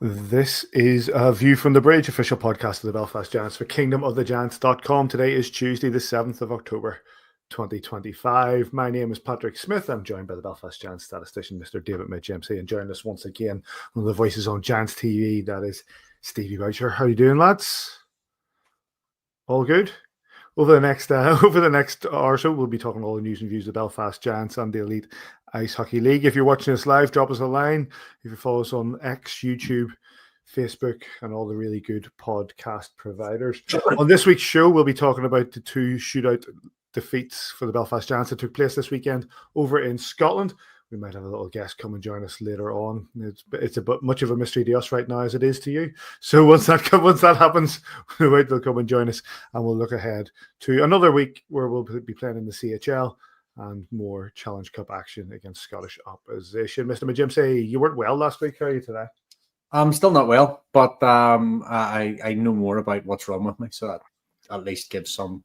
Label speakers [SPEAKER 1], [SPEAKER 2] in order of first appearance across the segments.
[SPEAKER 1] This is a View from the Bridge, official podcast of the Belfast Giants for kingdomofthegiants.com. Today is Tuesday, the 7th of October, 2025. My name is Patrick Smith. I'm joined by the Belfast Giants statistician, Mr. David MC, and joining us once again, one of the voices on Giants TV, that is Stevie Boucher. How are you doing, lads? All good? Over the next hour or so, we'll be talking all the news and views of the Belfast Giants and the Elite Ice Hockey League. If you're watching us live, drop us a line. If you follow us on X, YouTube, Facebook, and all the really good podcast providers. On this week's show, we'll be talking about the two shootout defeats for the Belfast Giants that took place this weekend over in Scotland. We might have a little guest come and join us later on. It's a bit much of a mystery to us right now as it is to you. So once that happens, they'll come and join us, and we'll look ahead to another week where we'll be playing in the CHL and more Challenge Cup action against Scottish opposition. Mr. Majimsey, you weren't well last week. How are you today?
[SPEAKER 2] I'm still not well, but I know more about what's wrong with me, so that at least gives some,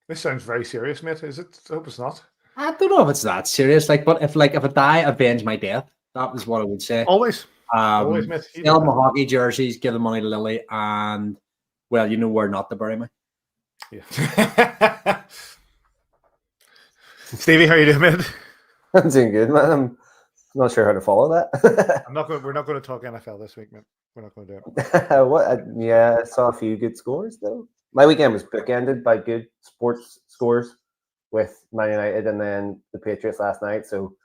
[SPEAKER 1] This sounds very serious, mate. Is it? I hope it's not.
[SPEAKER 2] I don't know if it's that serious. But if I die, avenge my death. That was what I would say.
[SPEAKER 1] Always, mate.
[SPEAKER 2] Sell my hockey jerseys, give the money to Lily, and well, you know where not to bury me.
[SPEAKER 1] Yeah. Stevie, how are you doing, mate?
[SPEAKER 3] I'm doing good, man. I'm not sure how to follow that.
[SPEAKER 1] We're not going to talk NFL this week, mate. We're not going to do it.
[SPEAKER 3] I saw a few good scores though. My weekend was bookended by good sports scores with Man United and then the Patriots last night. So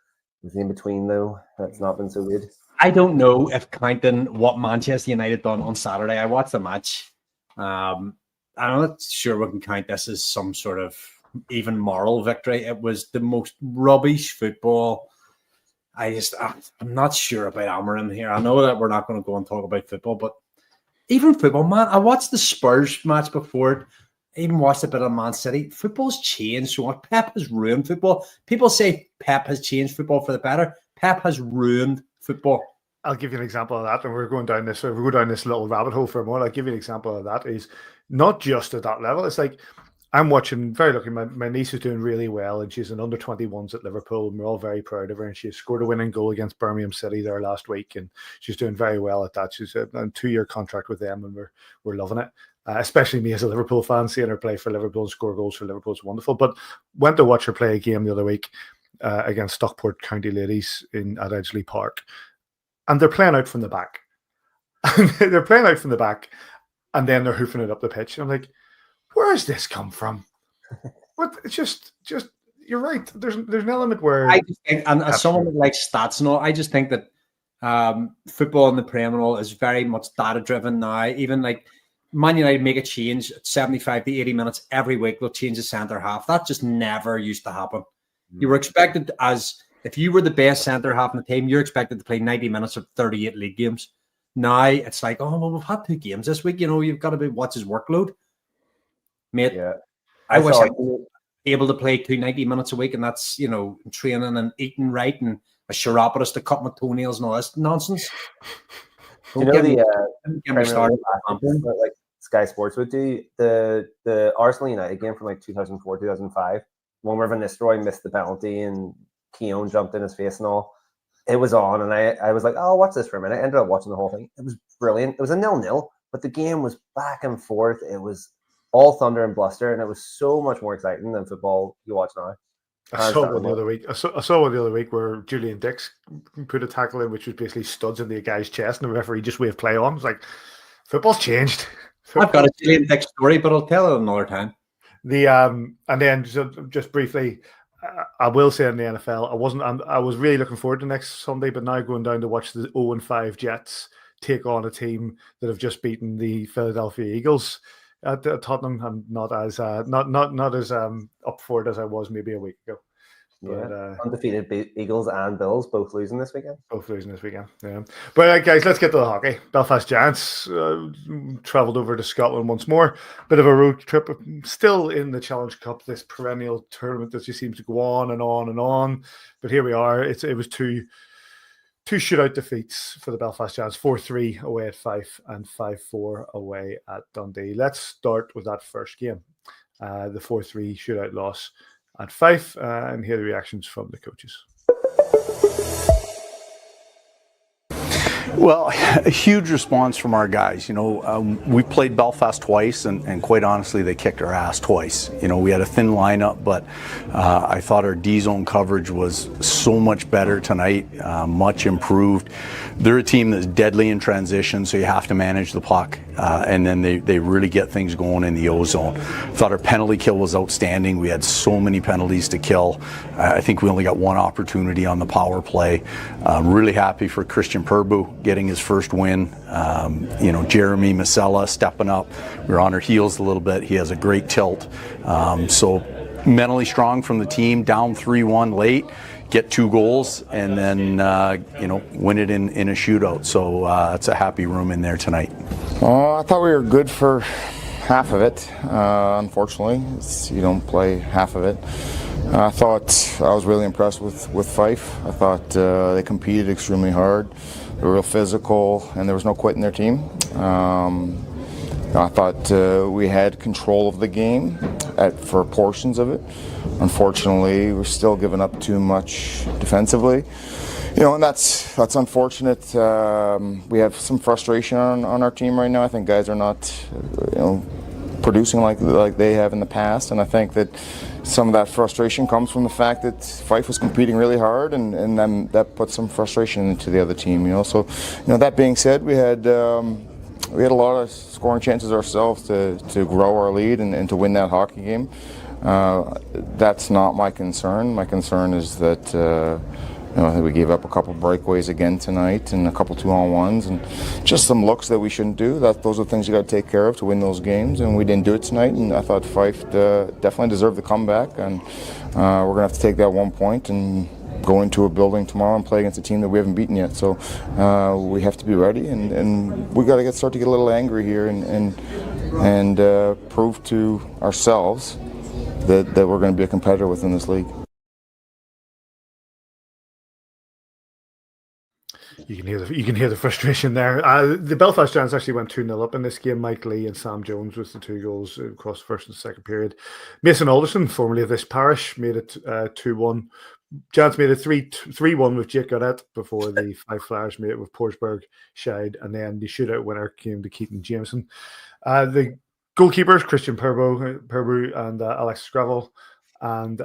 [SPEAKER 3] it was in between though. That's not been so good.
[SPEAKER 2] I don't know if counting what Manchester United done on Saturday. I watched the match. I'm not sure we can count this as some sort of even moral victory. It was the most rubbish football. I'm not sure about Amarin here. I know that we're not going to go and talk about football, but even football, man. I watched the Spurs match before it. I even watched a bit of Man City. Football's changed so much. Pep has ruined football. People say Pep has changed football for the better. Pep has ruined football.
[SPEAKER 1] I'll give you an example of that, and we're going down this little rabbit hole for a moment. I'll give you an example of that. Is not just at that level. It's like I'm watching, very lucky, my niece is doing really well, and she's an under-21s at Liverpool, and we're all very proud of her, and she scored a winning goal against Birmingham City there last week, and she's doing very well at that. She's on a 2-year contract with them, and we're loving it. Especially me as a Liverpool fan, seeing her play for Liverpool and score goals for Liverpool is wonderful. But went to watch her play a game the other week against Stockport County Ladies at Edgeley Park, and they're playing out from the back. They're playing out from the back, and then they're hoofing it up the pitch. And I'm like, where has this come from? What? It's just you're right. There's an element where
[SPEAKER 2] I just think, and as someone that likes stats and all, I just think that football in the Premier is very much data driven now. Even like Man United make a change at 75 to 80 minutes every week. They'll change the centre half. That just never used to happen. You were expected, as if you were the best centre half in the team, you're expected to play 90 minutes of 38 league games. Now it's like, oh well, we've had 2 games this week. You've got to watch his workload. Mate, yeah. I wish I was able to play 90 minutes a week, and that's, training and eating right and a chiropodist to cut my toenails and all this nonsense.
[SPEAKER 3] Like Sky Sports would do the Arsenal United game from like 2004, 2005, one where Van Nistelrooy missed the penalty and Keown jumped in his face and all. It was on, and I was like, oh, watch this for a minute. I ended up watching the whole thing. It was brilliant. It was a 0-0, but the game was back and forth. It was all thunder and bluster, and it was so much more exciting than football you watch now.
[SPEAKER 1] I saw one the other week. I saw one the other week where Julian Dix put a tackle in, which was basically studs in the guy's chest, and the referee just waved play on. It's like, football's changed.
[SPEAKER 2] I've got a Julian Dix story, but I'll tell it another time.
[SPEAKER 1] And then just briefly, I will say in the NFL, I was really looking forward to next Sunday, but now going down to watch the 0-5 Jets take on a team that have just beaten the Philadelphia Eagles at Tottenham. I'm not as up for it as I was maybe a week ago. But,
[SPEAKER 3] undefeated Eagles and Bills both losing this weekend.
[SPEAKER 1] Yeah. But guys, let's get to the hockey. Belfast Giants travelled over to Scotland once more. Bit of a road trip, still in the Challenge Cup, this perennial tournament that just seems to go on and on and on. But here we are. It was two shootout defeats for the Belfast Giants, 4-3 away at Fife and 5-4 away at Dundee. Let's start with that first game, the 4-3 shootout loss at Fife, and hear the reactions from the coaches.
[SPEAKER 4] Well, a huge response from our guys. We played Belfast twice, and quite honestly, they kicked our ass twice. We had a thin lineup, but I thought our D-zone coverage was so much better tonight, much improved. They're a team that's deadly in transition, so you have to manage the puck, and then they really get things going in the O-zone. I thought our penalty kill was outstanding. We had so many penalties to kill. I think we only got one opportunity on the power play. Really happy for Christian Purbu getting his first win. Jeremy Masella stepping up. We were on our heels a little bit. He has a great tilt. So mentally strong from the team, down 3-1 late, get 2 goals, and then win it in a shootout. So it's a happy room in there tonight.
[SPEAKER 5] I thought we were good for half of it. Unfortunately, you don't play half of it. I thought I was really impressed with Fife. I thought they competed extremely hard. They were real physical, and there was no quit in their team. I thought we had control of the game for portions of it. Unfortunately, we're still giving up too much defensively. And that's unfortunate. We have some frustration on our team right now. I think guys are not, producing like they have in the past, and I think that some of that frustration comes from the fact that Fife was competing really hard, and then that put some frustration into the other team. So that being said, we had a lot of scoring chances ourselves to grow our lead and to win that hockey game. That's not my concern. My concern is that I think we gave up a couple breakaways again tonight and a couple 2-on-1s and just some looks that we shouldn't do. Those are the things you got to take care of to win those games, and we didn't do it tonight. And I thought Fife definitely deserved the comeback, and we're going to have to take that 1 point and go into a building tomorrow and play against a team that we haven't beaten yet. So we have to be ready, and we got to start to get a little angry here and prove to ourselves that we're going to be a competitor within this league.
[SPEAKER 1] You can hear the frustration there. The Belfast Giants actually went 2-0 up in this game. Mike Lee and Sam Jones with the 2 goals across the first and second period. Mason Alderson, formerly of this parish, made it 2-1. Giants made it 3-1 with Jake Godet before the 5 Flyers made it with Forsberg, Scheid, and then the shootout winner came to Keaton Jameson. The goalkeepers, Christian Purbu and Alex Scrabble, and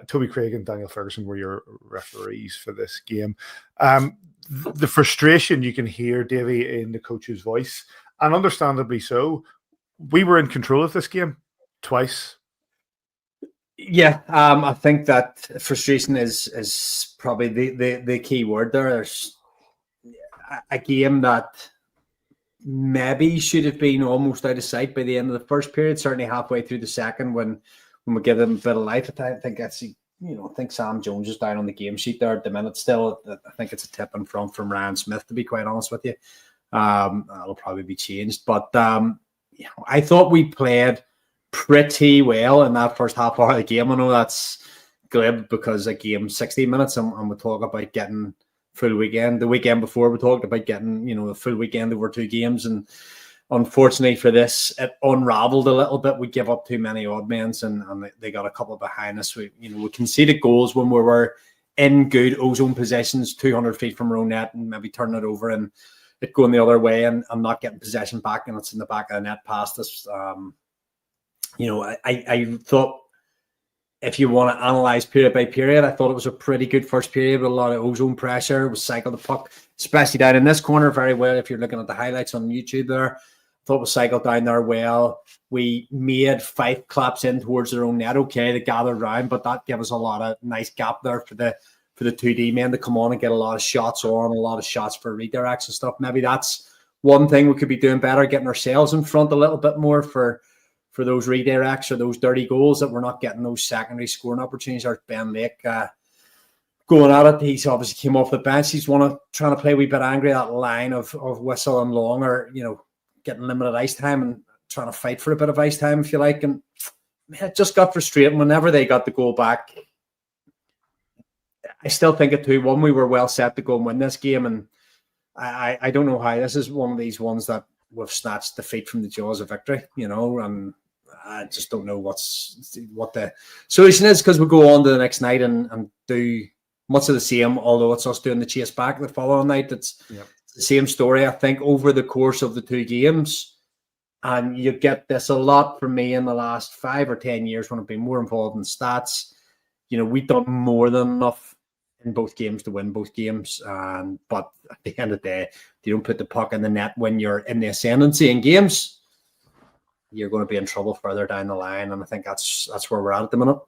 [SPEAKER 1] Toby Craig and Daniel Ferguson were your referees for this game. The frustration you can hear, Davy, in the coach's voice, and understandably so. We were in control of this game twice.
[SPEAKER 2] Yeah, I think that frustration is probably the key word there. There's a game that maybe should have been almost out of sight by the end of the first period, certainly halfway through the second when we give them a bit of life. I think I think Sam Jones is down on the game sheet there at the minute still. I think it's a tip in front from Ryan Smith, to be quite honest with you. That'll probably be changed. But I thought we played pretty well in that first half hour of the game. I know that's glib because a game 60 minutes and we talk about getting full weekend. The weekend before we talked about getting, a full weekend over 2 games, and unfortunately for this, it unraveled a little bit. We give up too many odd men, and they got a couple behind us. We conceded goals when we were in good ozone positions, 200 feet from our own net, and maybe turning it over and it going the other way and not getting possession back, and it's in the back of the net past us. I thought if you want to analyze period by period, I thought it was a pretty good first period with a lot of ozone pressure. We cycled the puck, especially down in this corner, very well. If you're looking at the highlights on YouTube there, I thought we cycled down there well. We made 5 claps in towards their own net. Okay, they gathered around, but that gave us a lot of nice gap there for the 2D men to come on and get a lot of shots on, a lot of shots for redirects and stuff. Maybe that's one thing we could be doing better, getting ourselves in front a little bit more for those redirects or those dirty goals, that we're not getting those secondary scoring opportunities. There's Ben Lake going at it. He's obviously came off the bench. He's trying to play a wee bit angry, that line of Whistle and Long are, getting limited ice time and trying to fight for a bit of ice time, if you like. And it just got frustrating whenever they got the goal back. I still think at 2-1, we were well set to go and win this game. And I don't know how. This is one of these ones that we've snatched defeat from the jaws of victory, and I just don't know what the solution is, because we go on to the next night and do much of the same, although it's us doing the chase back the following night. It's the same story, I think, over the course of the 2 games. And you get this a lot from me in the last 5 or 10 years when I've been more involved in stats. We've done more than enough in both games to win both games. But at the end of the day, if you don't put the puck in the net when you're in the ascendancy in games, you're going to be in trouble further down the line. And I think that's where we're at the minute.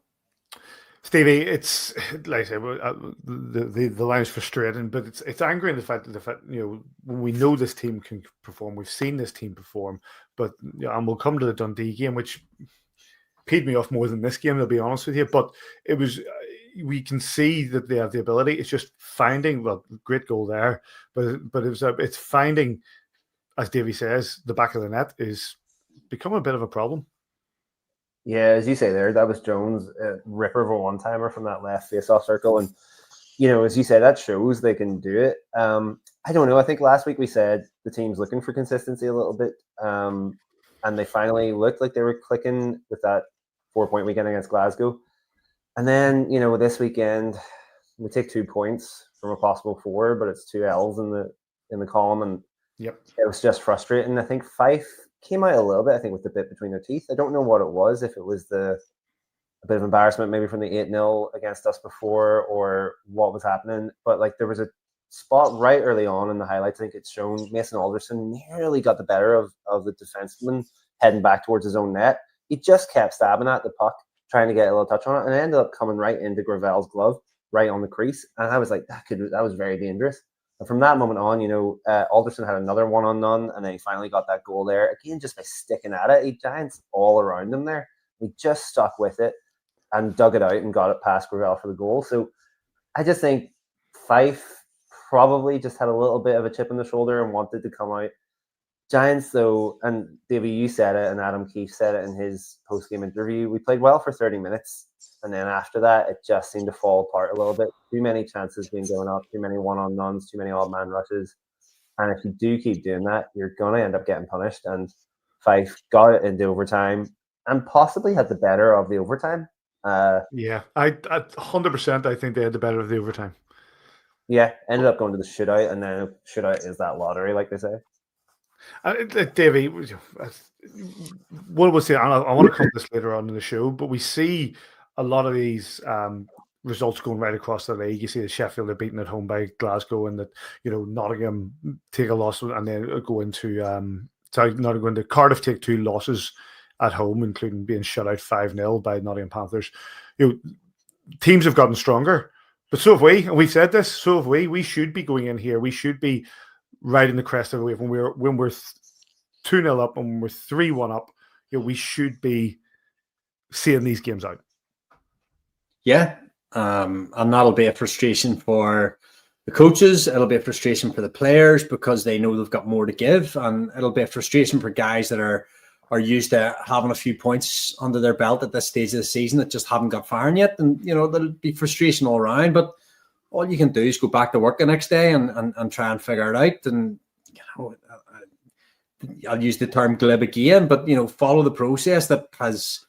[SPEAKER 1] Stevie, it's like I say, the line is frustrating, but it's angry in the fact when we know this team can perform, we've seen this team perform, but and we'll come to the Dundee game, which peed me off more than this game, to be honest with you. But it was, we can see that they have the ability. It's just finding, great goal there, but it's finding, as Davy says, the back of the net is becoming a bit of a problem.
[SPEAKER 3] Yeah, as you say there, that was Jones' ripper of a one-timer from that left face-off circle. And, as you say, that shows they can do it. I don't know. I think last week we said the team's looking for consistency a little bit. And they finally looked like they were clicking with that 4-point weekend against Glasgow. And then, this weekend, we take 2 points from a possible 4, but it's 2 L's in the column. And
[SPEAKER 1] Yep,
[SPEAKER 3] it was just frustrating. I think Fife came out a little bit, I think, with the bit between their teeth. I don't know what it was, if it was a bit of embarrassment maybe from the 8-0 against us before, or what was happening. But there was a spot right early on in the highlights, I think it's shown, Mason Alderson nearly got the better of the defenseman heading back towards his own net. He just kept stabbing at the puck, trying to get a little touch on it, and it ended up coming right into Gravel's glove, right on the crease. And I was like, that was very dangerous. And from that moment on, Alderson had another 1-on-none, and then he finally got that goal there. Again, just by sticking at it. He Giants all around him there. He just stuck with it and dug it out and got it past Gravel for the goal. So I just think Fife probably just had a little bit of a chip on the shoulder and wanted to come out. Giants, though, and Davey, you said it, and Adam Keefe said it in his post-game interview, we played well for 30 minutes. And then after that, it just seemed to fall apart a little bit. Too many chances being given up, too many one-on-ones, too many odd-man rushes. And if you do keep doing that, you're going to end up getting punished. And Fife got it into overtime and possibly had the better of the overtime.
[SPEAKER 1] I 100%, I think they had the better of the overtime.
[SPEAKER 3] Yeah, ended up going to the shootout, and then shootout is that lottery, like they say.
[SPEAKER 1] Davey, what we'll say, I want to come to this later on in the show, but we see a lot of these results going right across the league. You see that Sheffield are beaten at home by Glasgow, and that Nottingham take a loss and then go into Cardiff take 2 losses at home, including being shut out 5-0 by Nottingham Panthers. Teams have gotten stronger, but so have we, and we've said this. So have we. We should be going in here. We should be riding the crest of the wave when we're 2-0 up and when we're 3-1 up. We should be seeing these games out.
[SPEAKER 2] Yeah, and that'll be a frustration for the coaches. It'll be a frustration for the players because they know they've got more to give, and it'll be a frustration for guys that are used to having a few points under their belt at this stage of the season that just haven't got firing yet. And there'll be frustration all around, but all you can do is go back to work the next day and try and figure it out. And I'll use the term glib again, but follow the process that has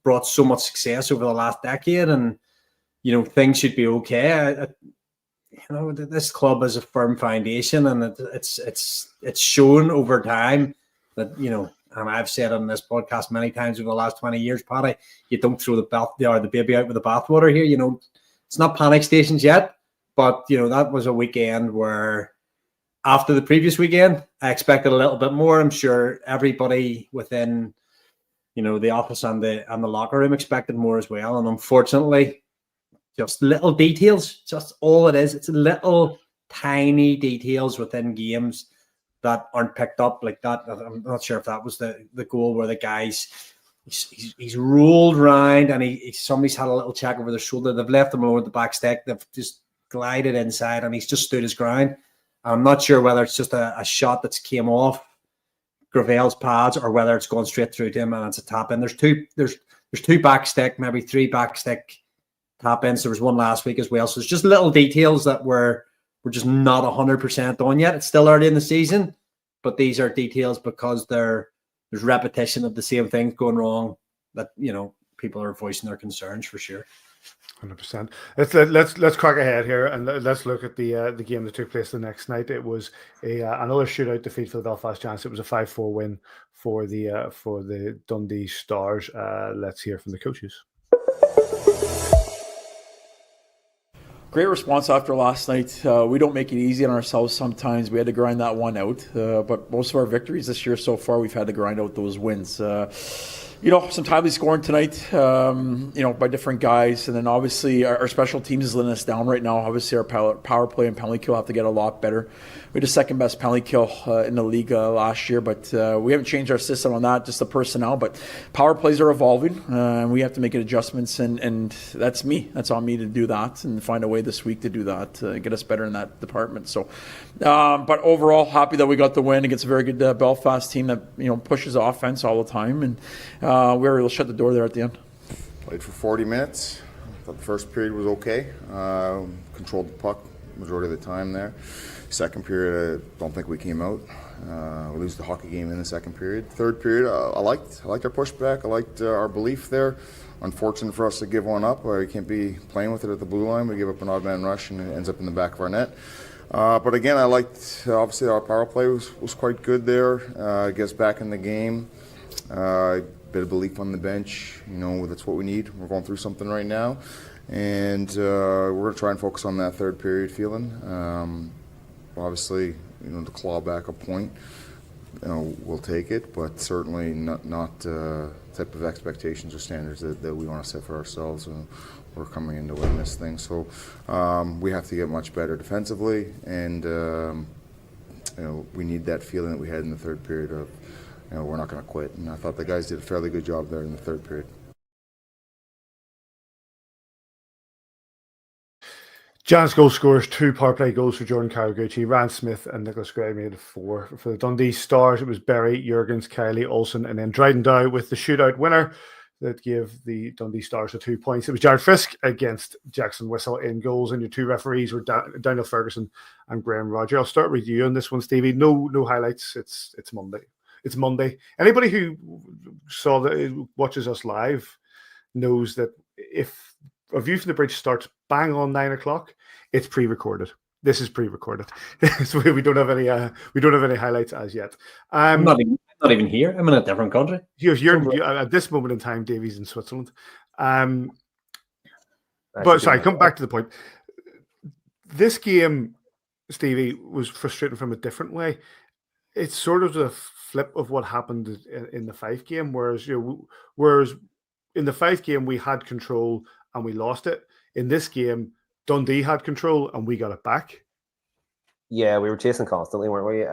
[SPEAKER 2] brought so much success over the last decade, and things should be okay. This club has a firm foundation, and it's shown over time that and I've said on this podcast many times over the last 20 years, Paddy, you don't throw the baby out with the bathwater here. It's not panic stations yet, but that was a weekend where, after the previous weekend, I expected a little bit more. I'm sure everybody within the office and the locker room expected more as well. And unfortunately, just little details, just all it is. It's little tiny details within games that aren't picked up like that. I'm not sure if that was the goal where the guys, he's rolled round and somebody's had a little check over their shoulder. They've left him alone at the back stick. They've just glided inside and he's just stood his ground. I'm not sure whether it's just a shot that's came off Gravel's pads or whether it's gone straight through to him and it's a tap in. There's two back stick, maybe 3 back stick tap ins. There was one last week as well. So it's just little details that we're just not 100% on yet. It's still early in the season, but these are details because there's repetition of the same things going wrong that people are voicing their concerns for sure.
[SPEAKER 1] 100%. Let's crack ahead here and let's look at the game that took place the next night. It was another shootout defeat for the Belfast Giants. It was a 5-4 win for the Dundee Stars. Let's hear from the coaches.
[SPEAKER 6] Great response after last night. We don't make it easy on ourselves sometimes. We had to grind that one out. But most of our victories this year so far, we've had to grind out those wins. Some timely scoring tonight, by different guys. And then obviously our special teams is letting us down right now. Obviously our power play and penalty kill have to get a lot better. We had the second best penalty kill in the league last year, but we haven't changed our system on that, just the personnel. But power plays are evolving, and we have to make adjustments, and that's me. That's on me to do that and find a way this week to do that, get us better in that department. So, but overall, happy that we got the win against a very good Belfast team that pushes offense all the time, and we were able to shut the door there at the end.
[SPEAKER 5] Played for 40 minutes. Thought the first period was okay. Controlled the puck majority of the time there. Second period, I don't think we came out. We lose the hockey game in the second period. Third period, I liked our pushback. I liked our belief there. Unfortunate for us to give one up. We can't be playing with it at the blue line. We give up an odd man rush and it ends up in the back of our net. But again, I liked, obviously our power play was quite good there. Gets back in the game. Bit of belief on the bench. That's what we need. We're going through something right now. And we're going to try and focus on that third period feeling. Obviously, to claw back a point, we'll take it, but certainly not type of expectations or standards that we want to set for ourselves. We're coming in to win this thing, so we have to get much better defensively, and we need that feeling that we had in the third period of we're not going to quit. And I thought the guys did a fairly good job there in the third period.
[SPEAKER 1] Giants goal scorers, 2 power play goals for Jordan Karaguchi. Ryan Smith and Nicholas Gray made 4. For the Dundee Stars, it was Berry, Jurgens, Kiley, Olsen, and then Dryden Dow with the shootout winner that gave the Dundee Stars the 2 points. It was Jared Fisk against Jackson Whistle in goals, and your 2 referees were Daniel Ferguson and Graham Roger. I'll start with you on this one, Stevie. No highlights. It's Monday. It's Monday. Anybody who watches us live knows that if A View from the Bridge starts bang on 9 o'clock, it's pre-recorded. This is pre-recorded, so we don't have any highlights as yet.
[SPEAKER 2] I'm not even here. I'm in a different country.
[SPEAKER 1] You're at this moment in time, Davy's in Switzerland. But sorry, come back to the point. This game, Stevie, was frustrating from a different way. It's sort of the flip of what happened in the Fife game, whereas in the Fife game we had control and we lost it. In this game, Dundee had control and we got it back.
[SPEAKER 3] Yeah, we were chasing constantly, weren't we?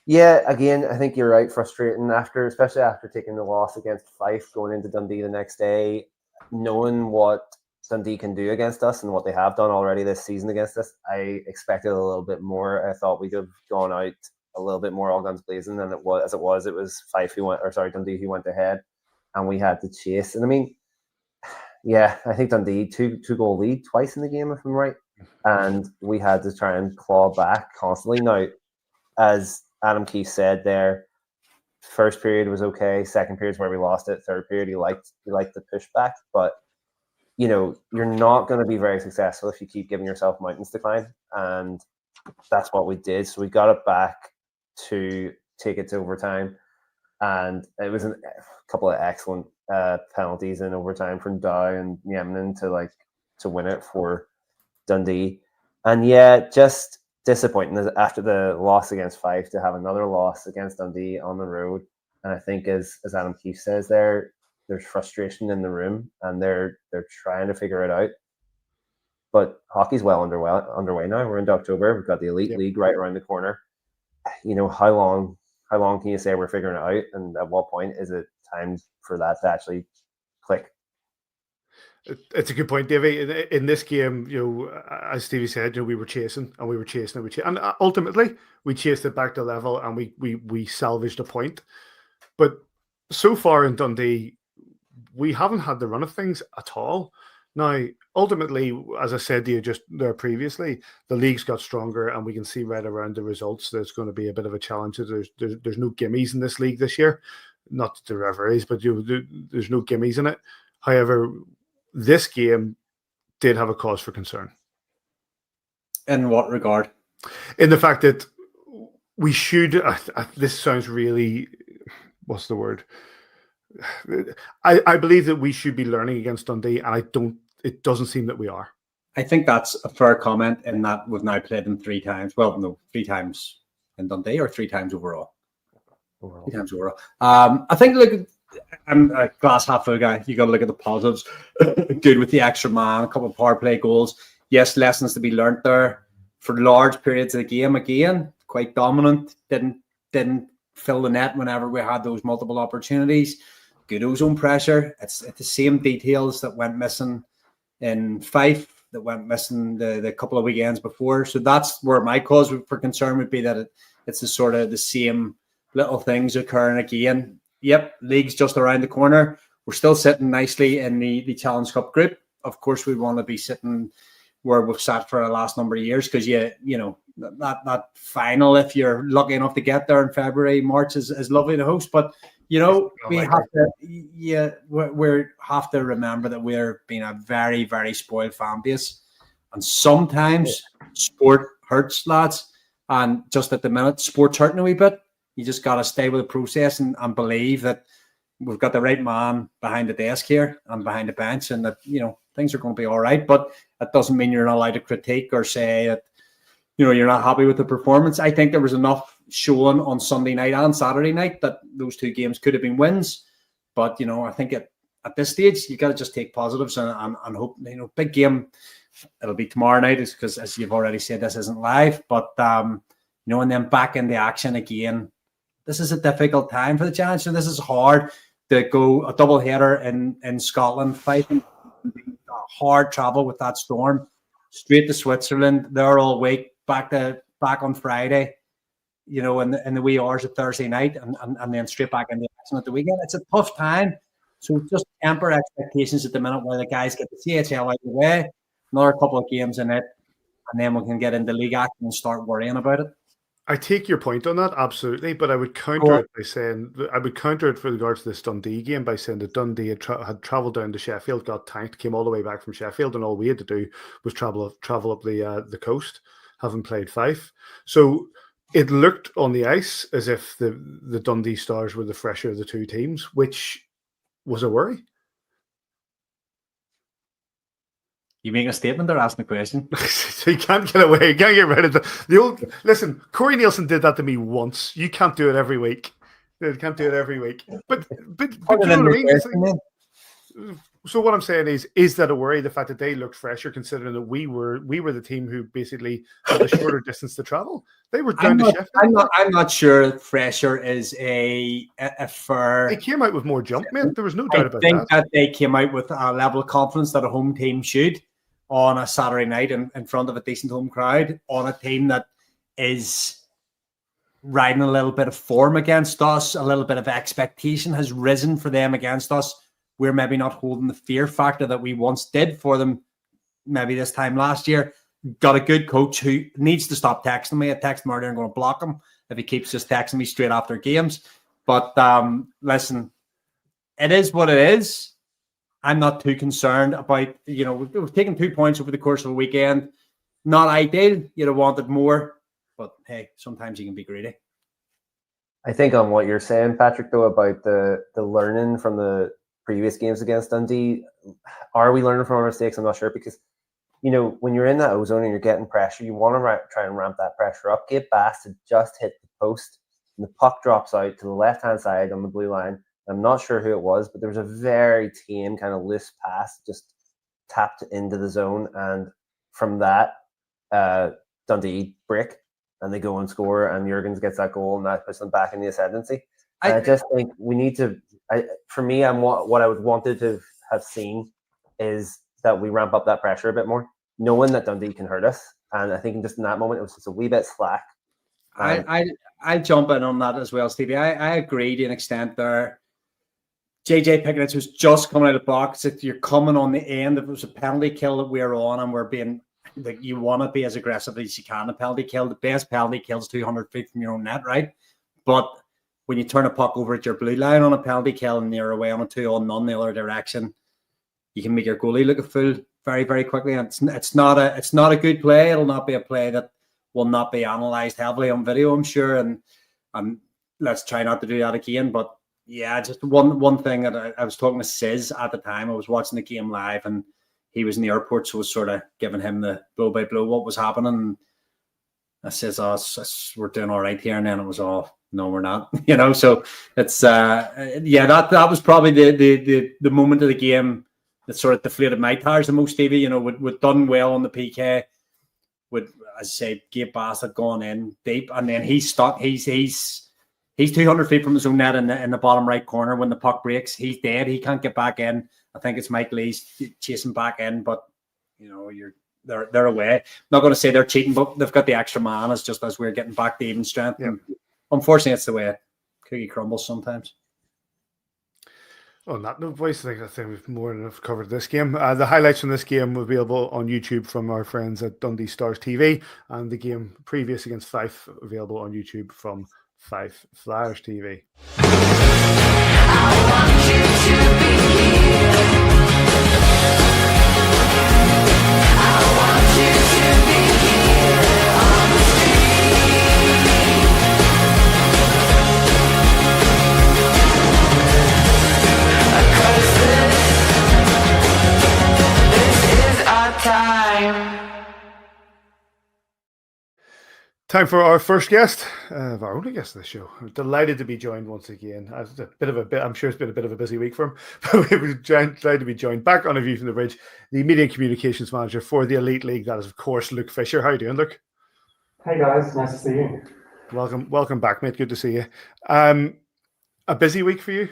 [SPEAKER 3] Yeah, again, I think you're right. Frustrating especially after taking the loss against Fife, going into Dundee the next day, knowing what Dundee can do against us and what they have done already this season against us. I expected a little bit more. I thought we'd have gone out a little bit more all guns blazing than it was. It was Dundee who went ahead, and we had to chase. And I mean, yeah, I think Dundee two goal lead twice in the game, if I'm right, and we had to try and claw back constantly. Now, as Adam Keefe said there, first period was okay. Second period is where we lost it. Third period, he liked the pushback, but you're not going to be very successful if you keep giving yourself mountains to climb, and that's what we did. So we got it back to take it to overtime, and it was a couple of excellent penalties in overtime from Dow and Yemenen to win it for Dundee. And yeah, just disappointing after the loss against Fife to have another loss against Dundee on the road. And I think as Adam Keefe says there's frustration in the room, and they're trying to figure it out. But hockey's well underway now. We're into October. We've got the Elite League right around the corner. How long can you say we're figuring it out? And at what point is it time for that to actually click?
[SPEAKER 1] It's a good point, Davey. In this game, as Stevie said, we were chasing and we were chasing and ultimately we chased it back to level and we salvaged a point. But so far in Dundee, we haven't had the run of things at all. Now, ultimately, as I said to you just there previously, the league's got stronger, and we can see right around the results there's going to be a bit of a challenge. There's no gimmies in this league this year, not that there ever is, but there's no gimmies in it. However, this game did have a cause for concern.
[SPEAKER 2] In what regard?
[SPEAKER 1] In the fact that we should, this sounds really, what's the word? I believe that we should be learning against Dundee, and it doesn't seem that we are.
[SPEAKER 2] I think that's a fair comment in that we've now played them 3 times. Well, no, 3 times in Dundee or 3 times overall. 3 times overall. I think, look, I'm a glass half full guy. You got to look at the positives. Good with the extra man, a couple of power play goals. Yes, lessons to be learnt there. For large periods of the game, again, quite dominant. Didn't fill the net whenever we had those multiple opportunities. Good ozone pressure. It's the same details that went missing in Fife, that went missing the couple of weekends before. So that's where my cause for concern would be, that it's the same little things occurring again. Yep, league's just around the corner. We're still sitting nicely in the Challenge Cup group. Of course, we want to be sitting where we've sat for the last number of years, because you know that final, if you're lucky enough to get there in February, March, is lovely to host. But you know, we have to remember that we're being a very, very spoiled fan base, and sometimes sport hurts, lads. And just at the minute, sport's hurting a wee bit. You just got to stay with the process and believe that we've got the right man behind the desk here and behind the bench, and that, you know, things are going to be all right. But that doesn't mean you're not allowed to critique or say that, you know, you're not happy with the performance. I think there was enough showing on Sunday night and Saturday night that those 2 games could have been wins. But, you know, I think at this stage, you got to just take positives and hope, you know, big game. It'll be tomorrow night, because, as you've already said, this isn't live. But, you know, and then back into action again. This is a difficult time for the Giants, and this is hard to go a double header in Scotland, fighting hard travel with that storm, straight to Switzerland. They're all week, back on Friday, you know, in the wee hours of Thursday night, and then straight back into action at the weekend. It's a tough time, so just temper expectations at the minute while the guys get the CHL out of the way. Another couple of games in it, and then we can get into league action and start worrying about it.
[SPEAKER 1] I take your point on that, absolutely, but I would counter it by saying, for regards to this Dundee game by saying that Dundee had travelled down to Sheffield, got tanked, came all the way back from Sheffield, and all we had to do was travel up the coast, having played Fife. So it looked on the ice as if the Dundee Stars were the fresher of the 2 teams, which was a worry.
[SPEAKER 2] You making a statement or asking a question?
[SPEAKER 1] So you can't get away. You can't get rid of the old. Listen, Corey Nielsen did that to me once. You can't do it every week. You can't do it every week. But you know what I mean? So what I'm saying is that a worry, the fact that they looked fresher, considering that we were the team who basically had a shorter distance to travel. They were down to Sheffield.
[SPEAKER 2] I'm not sure fresher is a fair.
[SPEAKER 1] They came out with more jump, man. There was no doubt about that.
[SPEAKER 2] I think that they came out with a level of confidence that a home team should, on a Saturday night in front of a decent home crowd, on a team that is riding a little bit of form against us, a little bit of expectation has risen for them against us. We're maybe not holding the fear factor that we once did for them, maybe this time last year. Got a good coach who needs to stop texting me. I text him earlier, I'm going to block him if he keeps just texting me straight after games. But listen, it is what it is. I'm not too concerned about, you know, we've taken 2 points over the course of a weekend. Not ideal. You'd have wanted more. But, hey, sometimes you can be greedy.
[SPEAKER 3] I think on what you're saying, Patrick, though, about the learning from the previous games against Dundee, are we learning from our mistakes? I'm not sure, because, you know, when you're in that ozone and you're getting pressure, you want to try and ramp that pressure up. Gabe Bass had just hit the post, and the puck drops out to the left-hand side on the blue line. I'm not sure who it was, but there was a very tame kind of loose pass just tapped into the zone. And from that, Dundee break and they go and score, and Jurgens gets that goal, and that puts them back in the ascendancy. I just think we need to, for me, what I would wanted to have seen is that we ramp up that pressure a bit more, knowing that Dundee can hurt us. And I think just in that moment, it was just a wee bit slack.
[SPEAKER 2] I jump in on that as well, Stevie. I agree to an extent there. JJ Pickett was just coming out of the box. If you're coming on the end, if it was a penalty kill that we're on and we're being, like, you want to be as aggressive as you can. A penalty kill, the best penalty kill is 200 feet from your own net, right? But when you turn a puck over at your blue line on a penalty kill and you're away on a 2-on-none the other direction, you can make your goalie look a fool very, very quickly. And it's not a good play. It'll not be a play that will not be analysed heavily on video, I'm sure. And let's try not to do that again. But yeah, just one thing that I was talking to Sis at the time. I was watching the game live, and he was in the airport, so I was sort of giving him the blow by blow what was happening. And I says, "Oh, we're doing all right here," and then it was all, "No, we're not." So it's that was probably the moment of the game that sort of deflated my tires the most, Stevie. We'd done well on the PK. As I say, Gabe Bass had gone in deep, and then he's stuck. He's 200 feet from his own net in the bottom right corner. When the puck breaks, he's dead. He can't get back in. I think it's Mike Lee's chasing back in, but they're away. I'm not going to say they're cheating, but they've got the extra man as we're getting back to even strength. Yeah. And unfortunately, it's the way cookie crumbles sometimes.
[SPEAKER 1] On that note, boys, I think we've more than enough covered this game. The highlights from this game will be available on YouTube from our friends at Dundee Stars TV, and the game previous against Fife available on YouTube from Fife Flyers TV. I want you to be here. I want you to be here on the street. This is our time. Time for our first guest, our only guest of the show. I'm delighted to be joined once again. I'm sure it's been a bit of a busy week for him, but we're delighted to be joined back on A View from the Bridge, the Media and Communications Manager for the Elite League. That is, of course, Luke Fisher. How are you doing, Luke?
[SPEAKER 7] Hey, guys. Nice to see you.
[SPEAKER 1] Welcome back, mate. Good to see you. A busy week for you?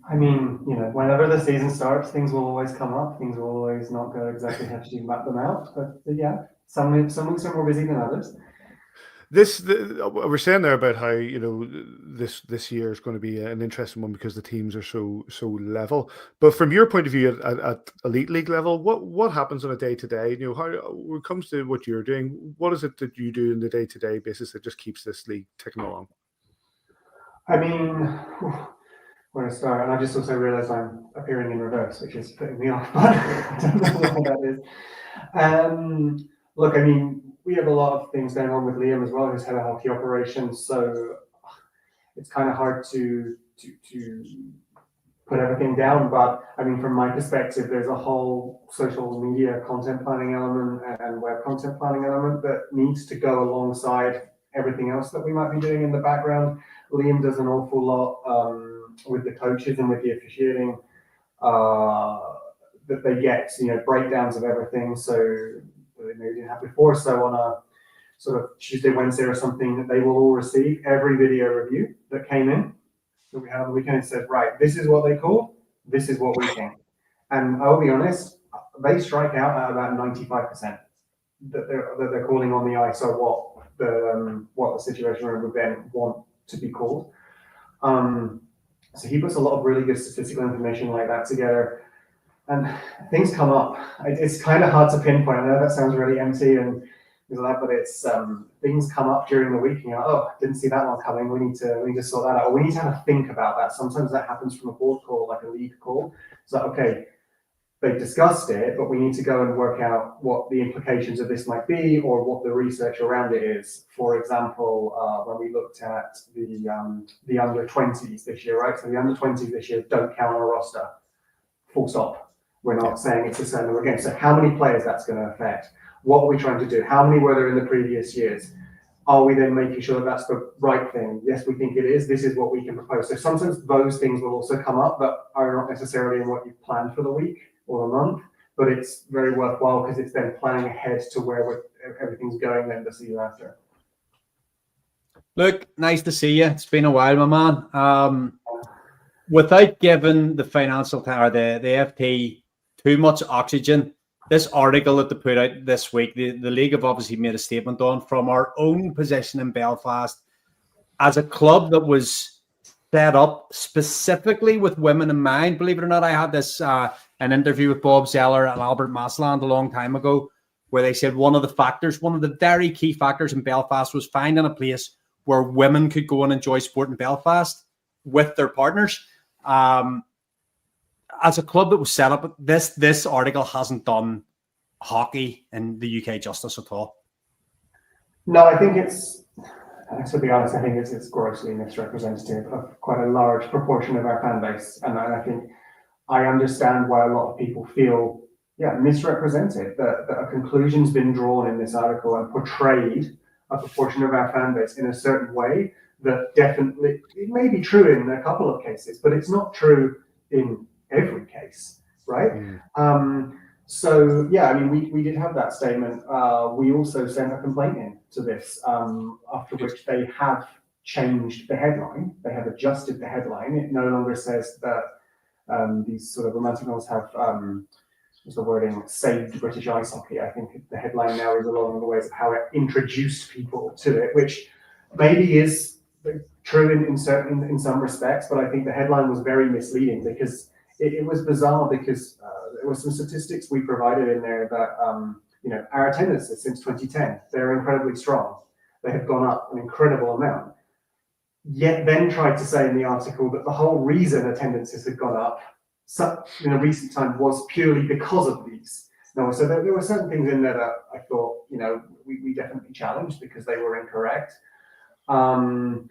[SPEAKER 7] I mean, whenever the season starts, things will always come up. Things will always not go exactly how you map them out. But yeah, some weeks are more busy than others.
[SPEAKER 1] We're saying there about how this year is going to be an interesting one because the teams are so level. But from your point of view at Elite League level, what happens on a day to day? How when it comes to what you're doing, what is it that you do on the day to day basis that just keeps this league ticking along?
[SPEAKER 7] I mean, where to start? And I just also realised I'm appearing in reverse, which is putting me off. I don't know what that is. Look, I mean, we have a lot of things going on with Liam as well, who's head of hockey operations. So it's kind of hard to put everything down. But I mean, from my perspective, there's a whole social media content planning element and web content planning element that needs to go alongside everything else that we might be doing in the background. Liam does an awful lot with the coaches and with the officiating that they get, breakdowns of everything. So they maybe didn't have before. So on a sort of Tuesday, Wednesday or something, that they will all receive every video review that came in that we had on the weekend. It says, right, this is what they called, this is what we think. And I'll be honest, they strike out at about 95% that they're calling on the ice or what the situation would then want to be called. So he puts a lot of really good statistical information like that together. And things come up. It's kind of hard to pinpoint. I know that sounds really empty and that, but it's things come up during the week. And you're like, oh, didn't see that one coming. We need to sort that out. Or we need to have a think about that. Sometimes that happens from a board call, like a league call. So okay, they've discussed it, but we need to go and work out what the implications of this might be, or what the research around it is. For example, when we looked at the under 20s this year, right? So the under 20s this year don't count on a roster. Full stop. We're not saying it's a certain number again. So how many players that's going to affect? What are we trying to do? How many were there in the previous years? Are we then making sure that that's the right thing? Yes, we think it is. This is what we can propose. So sometimes those things will also come up, but are not necessarily in what you've planned for the week or the month. But it's very worthwhile because it's then planning ahead to where everything's going then the season after.
[SPEAKER 2] Look, nice to see you. It's been a while, my man. Without giving the financial or the FT too much oxygen, this article that they put out this week, the league have obviously made a statement on from our own position in Belfast as a club that was set up specifically with women in mind. Believe it or not, I had this an interview with Bob Zeller and Albert Masland a long time ago where they said one of the very key factors in Belfast was finding a place where women could go and enjoy sport in Belfast with their partners. as a club that was set up, this article hasn't done hockey in the UK justice at all.
[SPEAKER 7] No, I think to be honest, I think it's grossly misrepresentative of quite a large proportion of our fan base. And I think I understand why a lot of people feel, misrepresented, that a conclusion's been drawn in this article and portrayed a proportion of our fan base in a certain way that definitely, it may be true in a couple of cases, but it's not true in every case, right? So, I mean, we did have that statement. We also sent a complaint in to this, after which they have changed the headline. They have adjusted the headline. It no longer says that these sort of romantic novels have, what's the wording, saved British ice hockey. I think the headline now is along the ways of how it introduced people to it, which maybe is true in some respects, but I think the headline was very misleading because it was bizarre because there were some statistics we provided in there that, our attendances since 2010, they're incredibly strong. They have gone up an incredible amount. Yet then tried to say in the article that the whole reason attendances had gone up in a recent time was purely because of these. No, so there were certain things in there that I thought, we definitely challenged because they were incorrect. Our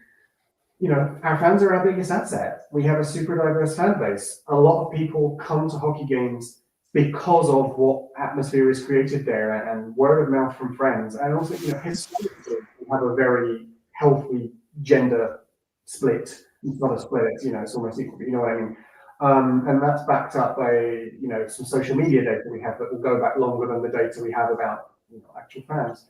[SPEAKER 7] fans are our biggest asset. We have a super diverse fan base. A lot of people come to hockey games because of what atmosphere is created there and word of mouth from friends. And also, historically, we have a very healthy gender split. It's not a split, it's almost equal, but you know what I mean? And that's backed up by, some social media data we have that will go back longer than the data we have about, actual fans.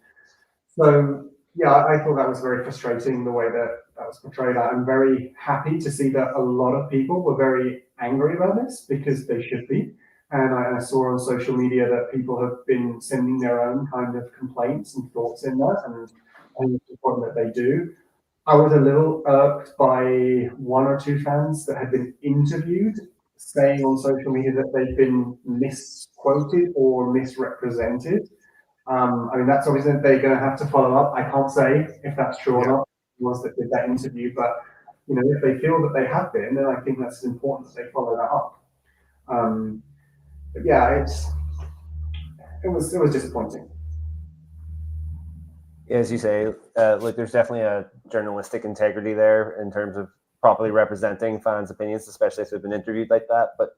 [SPEAKER 7] So, I thought that was very frustrating the way that was portrayed. I'm very happy to see that a lot of people were very angry about this because they should be. And I saw on social media that people have been sending their own kind of complaints and thoughts in that, and it's important that they do. I was a little irked by one or two fans that had been interviewed saying on social media that they've been misquoted or misrepresented. I mean, that's obviously they're going to have to follow up. I can't say if that's true or not, the ones that did that interview, but if they feel that they have been, then I think that's important that they follow that up. But it was disappointing.
[SPEAKER 3] As you say, there's definitely a journalistic integrity there in terms of properly representing fans' opinions, especially if they've been interviewed like that. But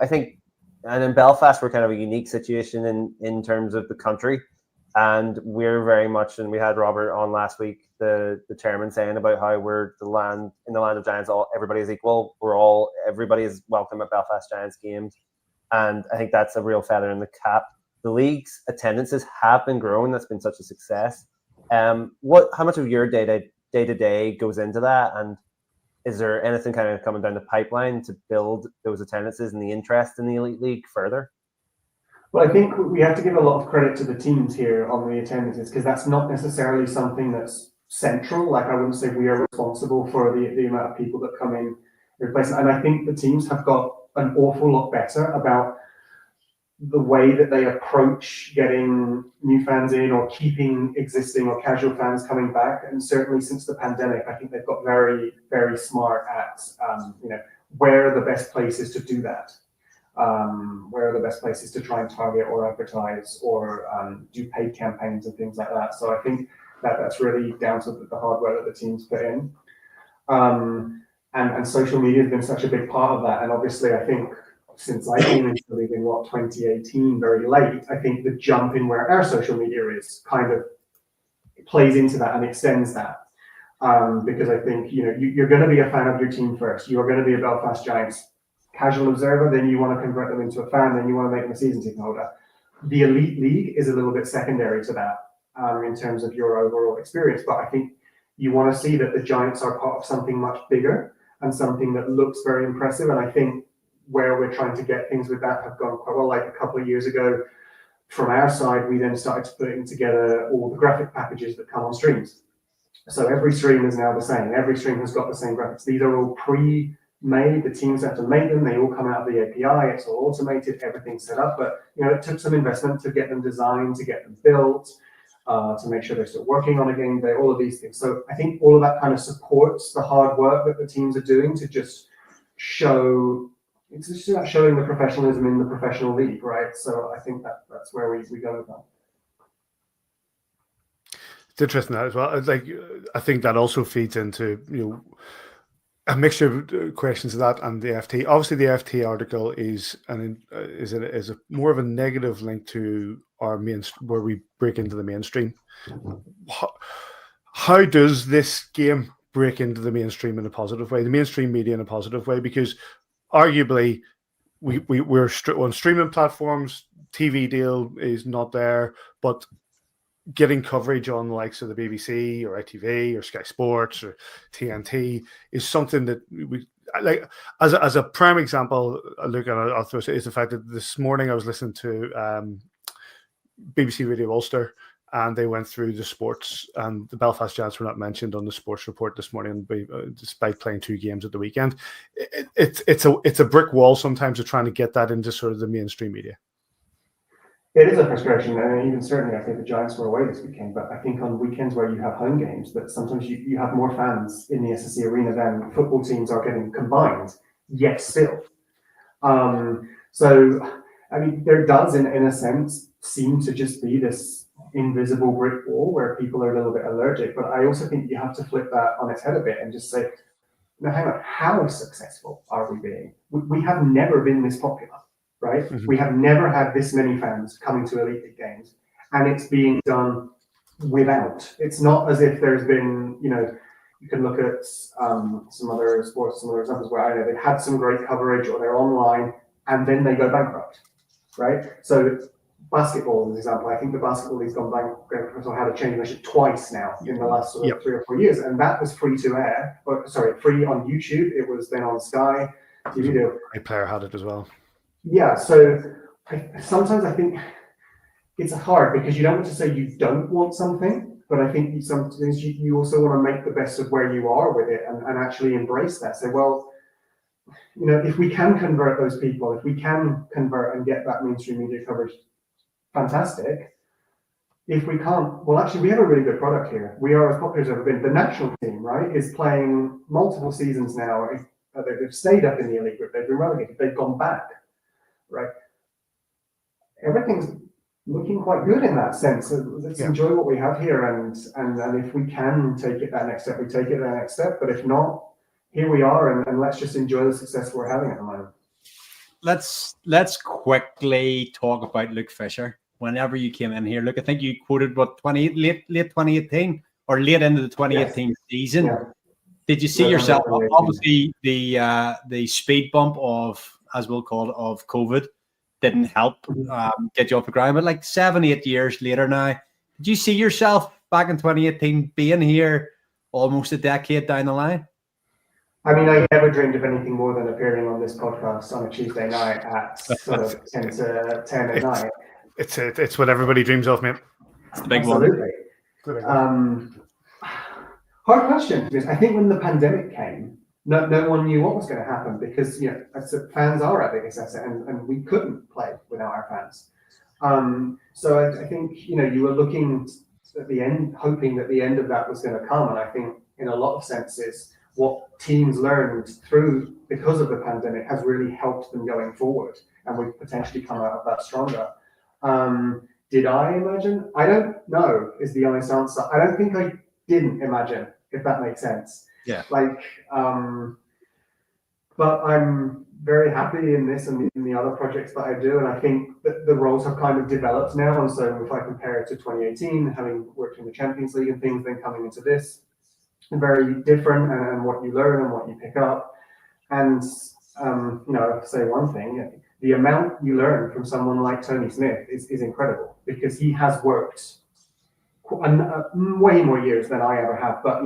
[SPEAKER 3] I think, and in Belfast, we're kind of a unique situation in terms of the country, and we're very much. And we had Robert on last week, the chairman, saying about how we're in the land of Giants. Everybody is equal. Everybody is welcome at Belfast Giants games, and I think that's a real feather in the cap. The league's attendances have been growing. That's been such a success. How much of your day-to-day goes into that? And is there anything kind of coming down the pipeline to build those attendances and the interest in the Elite League further?
[SPEAKER 7] Well, I think we have to give a lot of credit to the teams here on the attendances because that's not necessarily something that's central. Like, I wouldn't say we are responsible for the amount of people that come in replacement. And I think the teams have got an awful lot better about the way that they approach getting new fans in or keeping existing or casual fans coming back. And certainly since the pandemic, I think they've got very, very smart at, where are the best places to do that? Where are the best places to try and target or advertise or do paid campaigns and things like that. So I think that's really down to the hard work that the teams put in. And social media has been such a big part of that. And obviously, I think since I came into the league in 2018, very late, I think the jump in where our social media is kind of plays into that and extends that. Because I think, you're going to be a fan of your team first. You're going to be a Belfast Giants casual observer, then you want to convert them into a fan, then you want to make them a season ticket holder. The Elite League is a little bit secondary to that in terms of your overall experience. But I think you want to see that the Giants are part of something much bigger and something that looks very impressive. And I think where we're trying to get things with that have gone quite well. Like a couple of years ago, from our side, we then started putting together all the graphic packages that come on streams. So every stream is now the same. Every stream has got the same graphics. These are all pre-made. The teams have to make them. They all come out of the API. It's all automated. Everything's set up. But it took some investment to get them designed, to get them built, to make sure they're still working on a game day. All of these things. So I think all of that kind of supports the hard work that the teams are doing to just show it's just about showing the professionalism in the professional league, right? So I think that's where we go with that.
[SPEAKER 1] It's interesting that as well. It's like, I think that also feeds into, a mixture of questions of that and the FT. Obviously, the FT article is a more of a negative link to our where we break into the mainstream. How does this game break into the mainstream in a positive way, the mainstream media in a positive way? Because arguably, we're on streaming platforms. TV deal is not there, but getting coverage on the likes of the BBC or ITV or Sky Sports or TNT is something that we like. As a prime example, I'll throw it, is the fact that this morning I was listening to BBC Radio Ulster, and they went through the sports, and the Belfast Giants were not mentioned on the sports report this morning, despite playing 2 games at the weekend. It's a brick wall sometimes of trying to get that into sort of the mainstream media.
[SPEAKER 7] It is a frustration, and even certainly I think the Giants were away this weekend, but I think on weekends where you have home games, that sometimes you have more fans in the SSE arena than football teams are getting combined, yet still. So, I mean, there does, in a sense, seem to just be this invisible brick wall where people are a little bit allergic, but I also think you have to flip that on its head a bit and just say, no, hang on, how successful are we being? We have never been this popular. Right? Mm-hmm. We have never had this many fans coming to Elite League games, and it's being done without. It's not as if there's been, you can look at some other sports, some other examples where they've had some great coverage or they're online and then they go bankrupt, right? So basketball, as an example, I think the basketball league's gone bankrupt or had a change ownership twice now in the last 3 or 4 years, and that was free to air. Free on YouTube. It was then on Sky TV.
[SPEAKER 1] A player had it as well.
[SPEAKER 7] Yeah, so sometimes I think it's hard because you don't want to say you don't want something, but I think sometimes you also want to make the best of where you are with it and actually embrace that. Say, well, if we can convert those people, if we can convert and get that mainstream media coverage, fantastic. If we can't, well, actually, we have a really good product here. We are as popular as ever been. The national team, right, is playing multiple seasons now. They've stayed up in the elite group. They've been relegated. They've gone back. Right, everything's looking quite good in that sense. So let's enjoy what we have here, and if we can take it that next step, we take it that next step. But if not, here we are, and let's just enjoy the success we're having at the moment.
[SPEAKER 2] Let's quickly talk about Luke Fisher. Whenever you came in here, look, I think you quoted late 2018 or late into the 2018 season. Yeah. Did you see yourself? Obviously, the speed bump of, as we'll call it, of COVID didn't help get you off the ground. But like 7-8 years later now, did you see yourself back in 2018 being here almost a decade down the line?
[SPEAKER 7] I mean, I never dreamed of anything more than appearing on this podcast on a Tuesday night at sort of 10 at night.
[SPEAKER 1] It's what everybody dreams of, mate.
[SPEAKER 2] It's the big one.
[SPEAKER 7] Hard question, because I think when the pandemic came, no one knew what was going to happen because fans are our biggest asset, and we couldn't play without our fans. So I think you were looking at the end, hoping that the end of that was going to come, and I think in a lot of senses, what teams learned because of the pandemic has really helped them going forward, and we've potentially come out of that stronger. Did I imagine? I don't know. Is the honest answer. I don't think I didn't imagine, if that makes sense.
[SPEAKER 2] Yeah.
[SPEAKER 7] But I'm very happy in this and in the other projects that I do, and I think that the roles have kind of developed now. And so if I compare it to 2018, having worked in the Champions League and things, then coming into this, very different, and what you learn and what you pick up. And say one thing, the amount you learn from someone like Tony Smith is incredible, because he has worked way more years than I ever have, but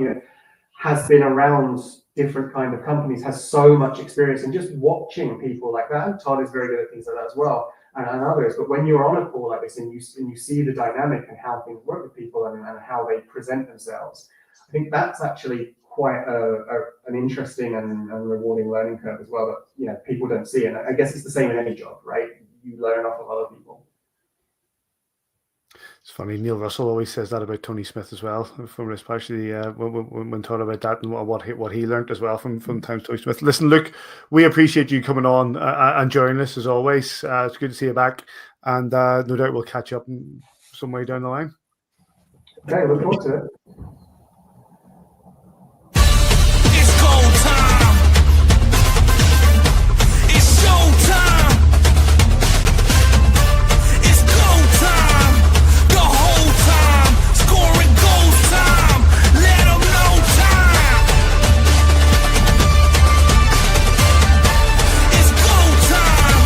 [SPEAKER 7] has been around different kind of companies, has so much experience, and just watching people like that. And Todd is very good at things like that as well, and others. But when you're on a call like this and you see the dynamic and how things work with people and how they present themselves, I think that's actually quite an interesting and rewarding learning curve as well that people don't see. And I guess it's the same in any job, right? You learn off of other people.
[SPEAKER 1] It's funny. Neil Russell always says that about Tony Smith as well, from especially when talking about that and what he learned as well from times Tony Smith. Listen, Luke, we appreciate you coming on and joining us as always. It's good to see you back, and no doubt we'll catch up some way down the line.
[SPEAKER 7] Okay, look forward to it.
[SPEAKER 8] It's go time. It's show time. It's go time. The whole time. Scoring goal time. Let them know time. It's go time.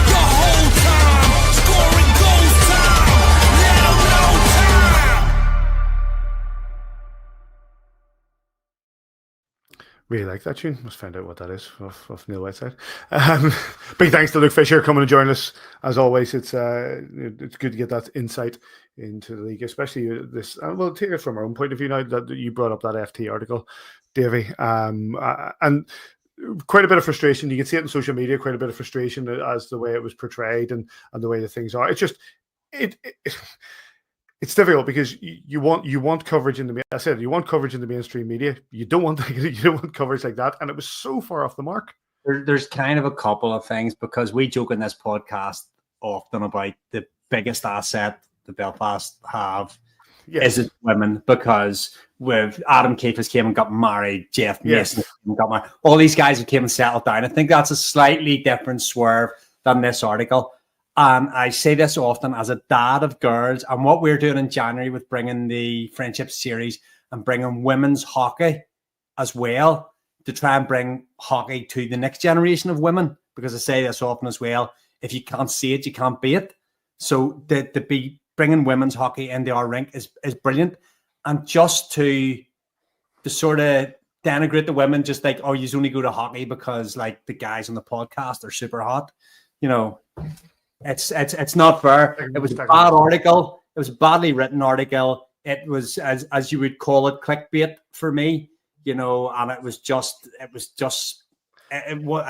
[SPEAKER 8] The whole time. Scoring goal time. Let them know time.
[SPEAKER 1] Really like that tune. Must find out what that is off Neil Whiteside. Big thanks to Luke Fisher coming and joining us. As always, it's good to get that insight into the league, especially this. We'll take it from our own point of view now that you brought up that FT article, Davy, and quite a bit of frustration. You can see it in social media. Quite a bit of frustration as the way it was portrayed and the way the things are. It's just it's difficult because you want coverage in the. I said you want coverage in the mainstream media. You don't want coverage like that, and it was so far off the mark.
[SPEAKER 2] There's kind of a couple of things, because we joke in this podcast often about the biggest asset the Belfast have is its women, because with Adam Keefe came and got married, Jeff Mason got married, all these guys who came and settled down. I think that's a slightly different swerve than this article. And I say this often as a dad of girls, and what we're doing in January with bringing the Friendship Series and bringing women's hockey as well, to try and bring hockey to the next generation of women, because I say this often as well, if you can't see it, you can't be it. So to be bringing women's hockey into our rink is brilliant. And just to sort of denigrate the women, just like, oh, you only go to hockey because like the guys on the podcast are super hot, you know. It's not fair. It was a bad article. It was a badly written article. It was, as you would call it, clickbait for me, you know, and I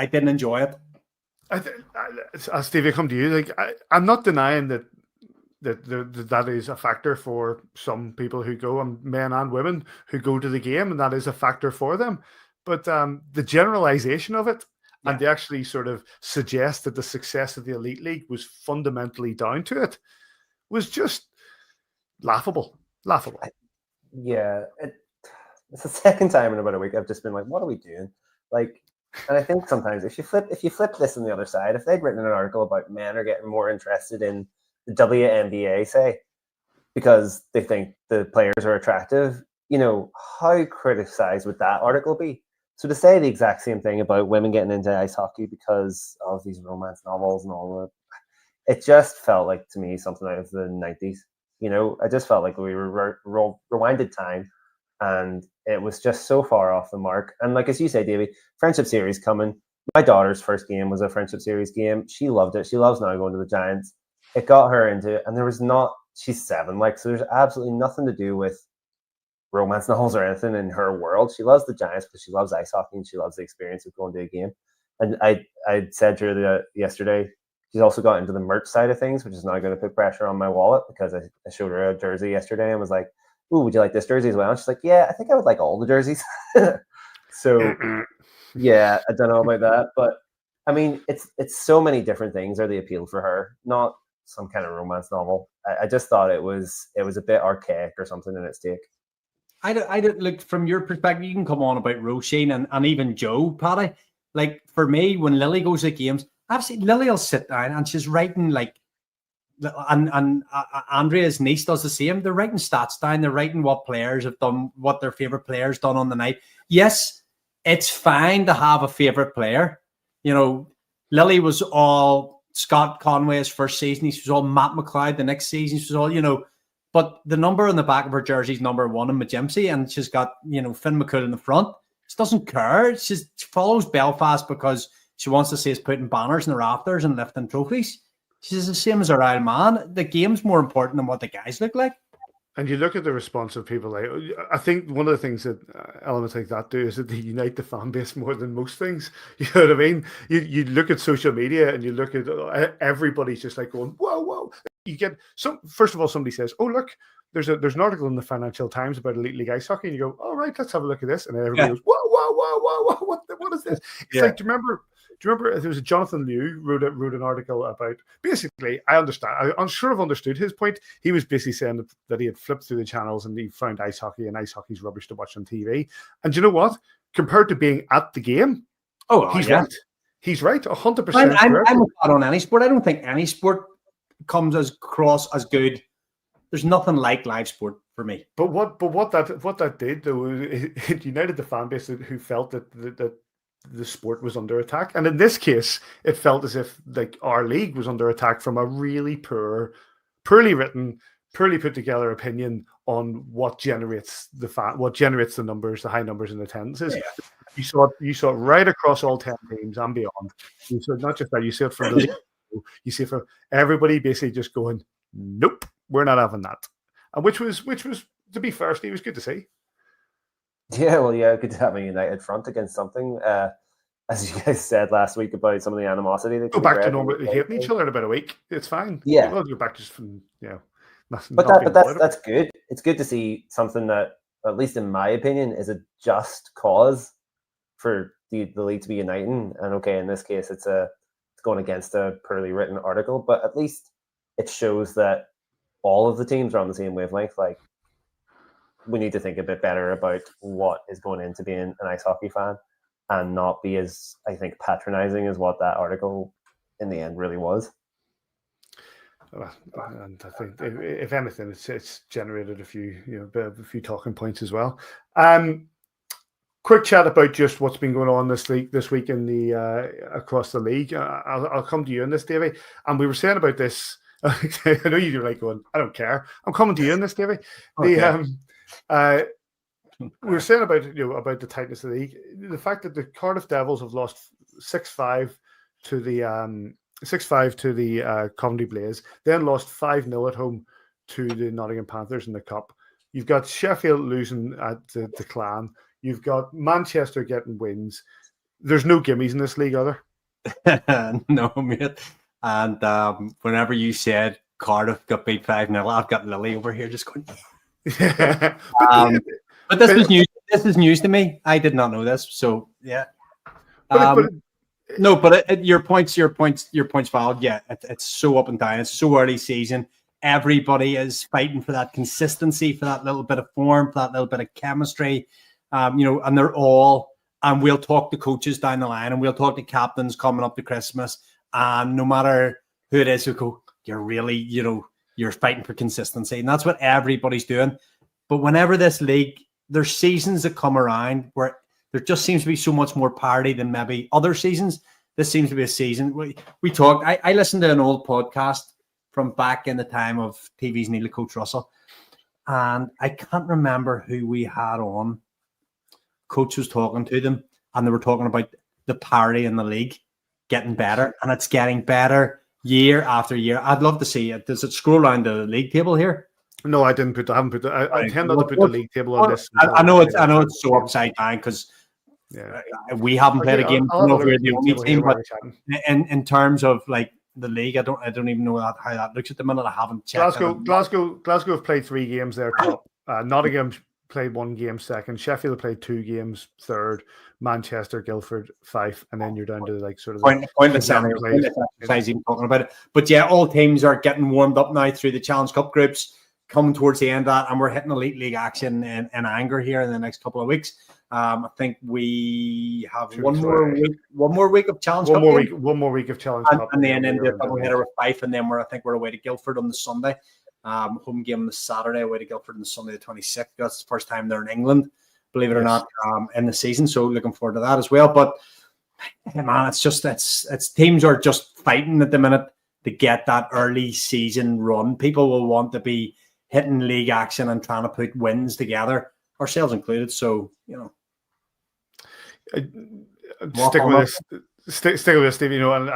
[SPEAKER 2] didn't enjoy it.
[SPEAKER 1] As Stevie, come to you. Like I'm not denying that is a factor for some people who go, and men and women who go to the game, and that is a factor for them. But the generalization of it, and they actually sort of suggest that the success of the Elite League was fundamentally down to it, was just laughable.
[SPEAKER 3] Yeah, it's the second time in about a week I've just been like, what are we doing? Like, and I think sometimes if you flip this on the other side, if they'd written an article about men are getting more interested in the WNBA, say, because they think the players are attractive, you know, how criticized would that article be? So to say the exact same thing about women getting into ice hockey because of these romance novels and all that, it just felt like to me something out of the 90s. You know, I just felt like we were rewinded time, and it was just so far off the mark. And like, as you say, Davey, Friendship Series coming. My daughter's first game was a Friendship Series game. She loved it. She loves now going to the Giants. It got her into it, and there was not, she's 7, like, so there's absolutely nothing to do with romance novels or anything in her world. She loves the Giants because she loves ice hockey and she loves the experience of going to a game. And I said to her yesterday, she's also got into the merch side of things, which is now going to put pressure on my wallet, because I showed her a jersey yesterday and was like, ooh, would you like this jersey as well? And she's like, yeah, I think I would like all the jerseys. So yeah, I don't know about that, but I mean, it's so many different things are the appeal for her, not some kind of romance novel. I just thought it was a bit archaic or something in its take.
[SPEAKER 2] I don't look, from your perspective, you can come on about Roisin and even Joe, Paddy. Like, for me, when Lily goes to games, I've seen Lily will sit down and she's writing, like, and Andrea's niece does the same. They're writing stats down. They're writing what players have done, what their favorite players done on the night. Yes, it's fine to have a favorite player. You know, Lily was all Scott Conway's first season. She was all Matt McLeod the next season. She was all, you know, but the number on the back of her jersey is number 1 in Majimsey, and she's got, you know, Finn McCool in the front. She doesn't care. She follows Belfast because she wants to see us putting banners in the rafters and lifting trophies. She's the same as her old man. The game's more important than what the guys look like.
[SPEAKER 1] And you look at the response of people. Like, I think one of the things that elements like that do is that they unite the fan base more than most things. You know what I mean? You look at social media and you look at everybody's just like going, whoa, whoa, oh, you get some. First of all, somebody says, "Oh, look, there's an article in the Financial Times about Elite League ice hockey," and you go, "All right, let's have a look at this," and then everybody goes, "Whoa, whoa, whoa, whoa, whoa! What is this?" It's like, do you remember there was a Jonathan Liu wrote an article about, basically, I'm sure I've understood his point. He was basically saying that he had flipped through the channels and he found ice hockey, and ice hockey's rubbish to watch on TV. And do you know what? Compared to being at the game, he's right. He's right, 100%.
[SPEAKER 2] I'm with that on any sport. I don't think any sport comes across as good. There's nothing like live sport for me.
[SPEAKER 1] But what that did, though, it united the fan base who felt that the sport was under attack. And in this case, it felt as if like our league was under attack from a really poorly written, poorly put together opinion on what generates the numbers, the high numbers and attendances. Yeah. You saw it right across all 10 teams and beyond. You saw not just that, you see it from the league. You see it from everybody basically just going, nope, we're not having that. And which was to be fair, Steve, was good to see.
[SPEAKER 3] Yeah, well, yeah, good to have a united front against something. As you guys said last week about some of the animosity. That
[SPEAKER 1] go back to normal, hating each other in about a week. It's fine.
[SPEAKER 3] Yeah,
[SPEAKER 1] we'll go back just from
[SPEAKER 3] But that's good. It's good to see something that, at least in my opinion, is a just cause for the league to be uniting. And okay, in this case, it's going against a poorly written article, but at least it shows that all of the teams are on the same wavelength. Like, we need to think a bit better about what is going into being an ice hockey fan and not be as, I think, patronizing as what that article in the end really was.
[SPEAKER 1] And I think, if anything, it's generated a few talking points as well. Quick chat about just what's been going on this week in the across the league. I'll come to you on this, Davy. And we were saying about this. I know you're like going, I don't care. I'm coming to you on this, Davy. Okay. We were saying about the tightness of the league, the fact that the Cardiff Devils have lost 6-5 to the Coventry Blaze, then lost 5-0 at home to the Nottingham Panthers in the Cup. You've got Sheffield losing at the Clan. You've got Manchester getting wins. There's no gimmies in this league, are
[SPEAKER 2] there? No, mate. And whenever you said Cardiff got beat 5-0, I've got Lily over here just going. But this was news. This is news to me. I did not know this. So yeah. Your point's valid. Yeah, it's so up and down. It's so early season. Everybody is fighting for that consistency, for that little bit of form, for that little bit of chemistry. And they're all. And we'll talk to coaches down the line, and we'll talk to captains coming up to Christmas. And no matter who it is, who go, you're really, you're fighting for consistency, and that's what everybody's doing. But whenever this league, there's seasons that come around where there just seems to be so much more parity than maybe other seasons. This seems to be a season. We talked. I listened to an old podcast from back in the time of TV's Neil Coach Russell, and I can't remember who we had on. Coach was talking to them, and they were talking about the parity in the league getting better, and it's getting better year after year. I'd love to see it. Does it scroll around the league table here?
[SPEAKER 1] No, I didn't put. I haven't put. I tend not to put the league table on this.
[SPEAKER 2] I know it's so upside down because we haven't played a game. I don't know if we're the only team, but in terms of like the league, I don't even know how that looks at the minute. I haven't checked.
[SPEAKER 1] Glasgow have played 3 games there. Top. Nottingham played 1 game second. Sheffield played 2 games third. Manchester, Guildford 5, and then you're down to like sort of
[SPEAKER 2] pointless exercise even talking about it. But yeah, all teams are getting warmed up now through the Challenge Cup groups, coming towards the end of that, and we're hitting Elite League action in anger here in the next couple of weeks. I think we have one more week of Challenge Cup.
[SPEAKER 1] One more week of Challenge Cup,
[SPEAKER 2] and then into a double header with 5, and then we're away to Guildford on the Sunday. Home game on the Saturday, away to Guildford on the Sunday the 26th. That's the first time they're in England, believe it or not, in the season. So looking forward to that as well. But man, it's teams are just fighting at the minute to get that early season run. People will want to be hitting league action and trying to put wins together, ourselves included. So
[SPEAKER 1] stick with this. Stick with this, Steve. And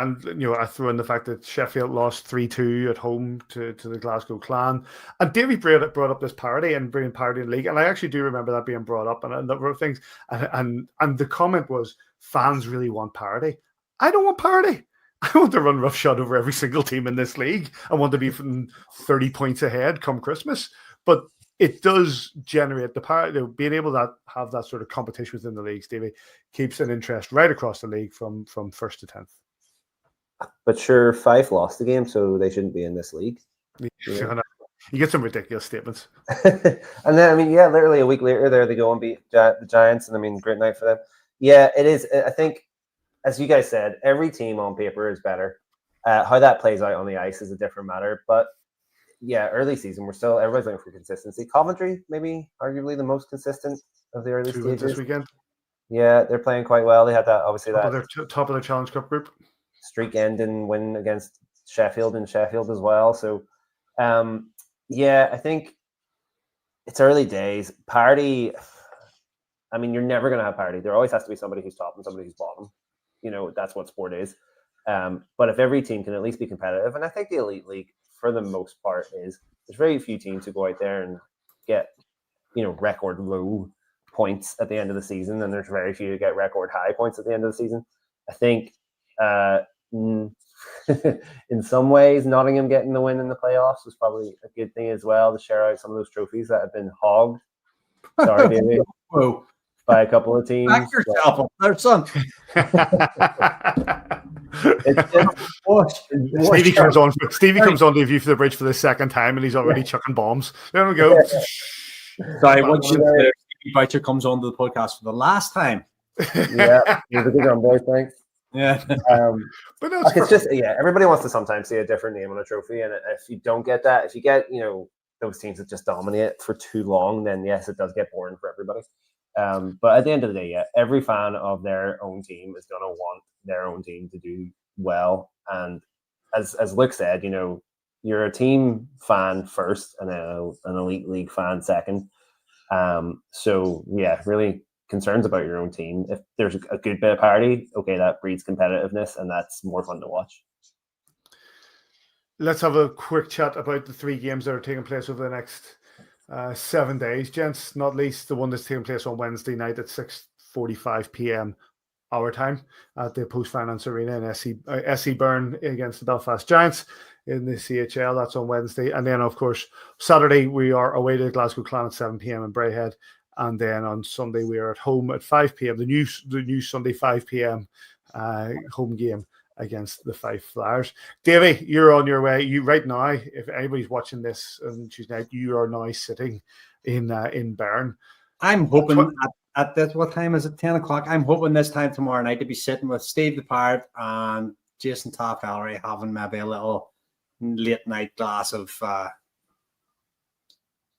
[SPEAKER 1] I threw in the fact that Sheffield lost 3-2 at home to the Glasgow Clan, and Davy brought up this parity and bringing parity in the league, and I actually do remember that being brought up and a number of things. And the comment was, fans really want parity. I don't want parity. I want to run roughshod over every single team in this league. I want to be from 30 points ahead come Christmas. But it does generate the power. Being able to have that sort of competition within the league, Stevie, keeps an interest right across the league from 1st to 10th.
[SPEAKER 3] But sure, Fife lost the game, so they shouldn't be in this league.
[SPEAKER 1] You get some ridiculous statements.
[SPEAKER 3] And then, I mean, yeah, literally a week later, there they go and beat the Giants, and I mean, great night for them. Yeah, it is. I think, as you guys said, every team on paper is better. How that plays out on the ice is a different matter. But yeah, early season, everybody's looking for consistency. Coventry, maybe arguably the most consistent of the early stages
[SPEAKER 1] this weekend.
[SPEAKER 3] Yeah, they're playing quite well. They had that, obviously,
[SPEAKER 1] top of their Challenge Cup group.
[SPEAKER 3] Streak ending win against Sheffield as well. So, yeah, I think it's early days. Parity, I mean, you're never going to have parity. There always has to be somebody who's top and somebody who's bottom. That's what sport is. But if every team can at least be competitive, and I think the Elite League, for the most part, there's very few teams who go out there and get, record low points at the end of the season, and there's very few who get record high points at the end of the season. I think in some ways, Nottingham getting the win in the playoffs was probably a good thing as well, to share out some of those trophies that have been hogged. Sorry, Davey.
[SPEAKER 2] Whoa.
[SPEAKER 3] By a couple of teams.
[SPEAKER 2] Back yourself up there, son.
[SPEAKER 1] Stevie comes on to View for the Bridge for the second time, and he's already chucking bombs. There we go.
[SPEAKER 2] Sorry, once Stevie Boucher comes on to the podcast for the last time.
[SPEAKER 3] Yeah, he's a good one, boys. Thanks.
[SPEAKER 2] Yeah.
[SPEAKER 3] But it's just, everybody wants to sometimes see a different name on a trophy, and if you don't get that, if you get, those teams that just dominate for too long, then yes, it does get boring for everybody. But at the end of the day, every fan of their own team is going to want their own team to do well. And as Luke said, you're a team fan first and an Elite League fan second. So yeah, really concerns about your own team. If there's a good bit of parity, okay, that breeds competitiveness, and that's more fun to watch.
[SPEAKER 1] Let's have a quick chat about the 3 games that are taking place over the next 7 days, gents, not least the one that's taking place on Wednesday night at 6:45 p.m. our time at the Post Finance Arena in SC Byrne against the Belfast Giants in the CHL. That's on Wednesday. And then, of course, Saturday we are away to Glasgow Clan at 7 p.m. in Braehead. And then on Sunday we are at home at 5 p.m. The new Sunday 5 p.m. Home game against the Fife Flyers. Davey, you're on your way. You right now, if anybody's watching this on Tuesday night, you are now sitting in Bern.
[SPEAKER 2] I'm hoping at this, what time is it? 10 o'clock. I'm hoping this time tomorrow night to be sitting with Steve the Pirate and Jason Toff-Ellery having maybe a little late night glass of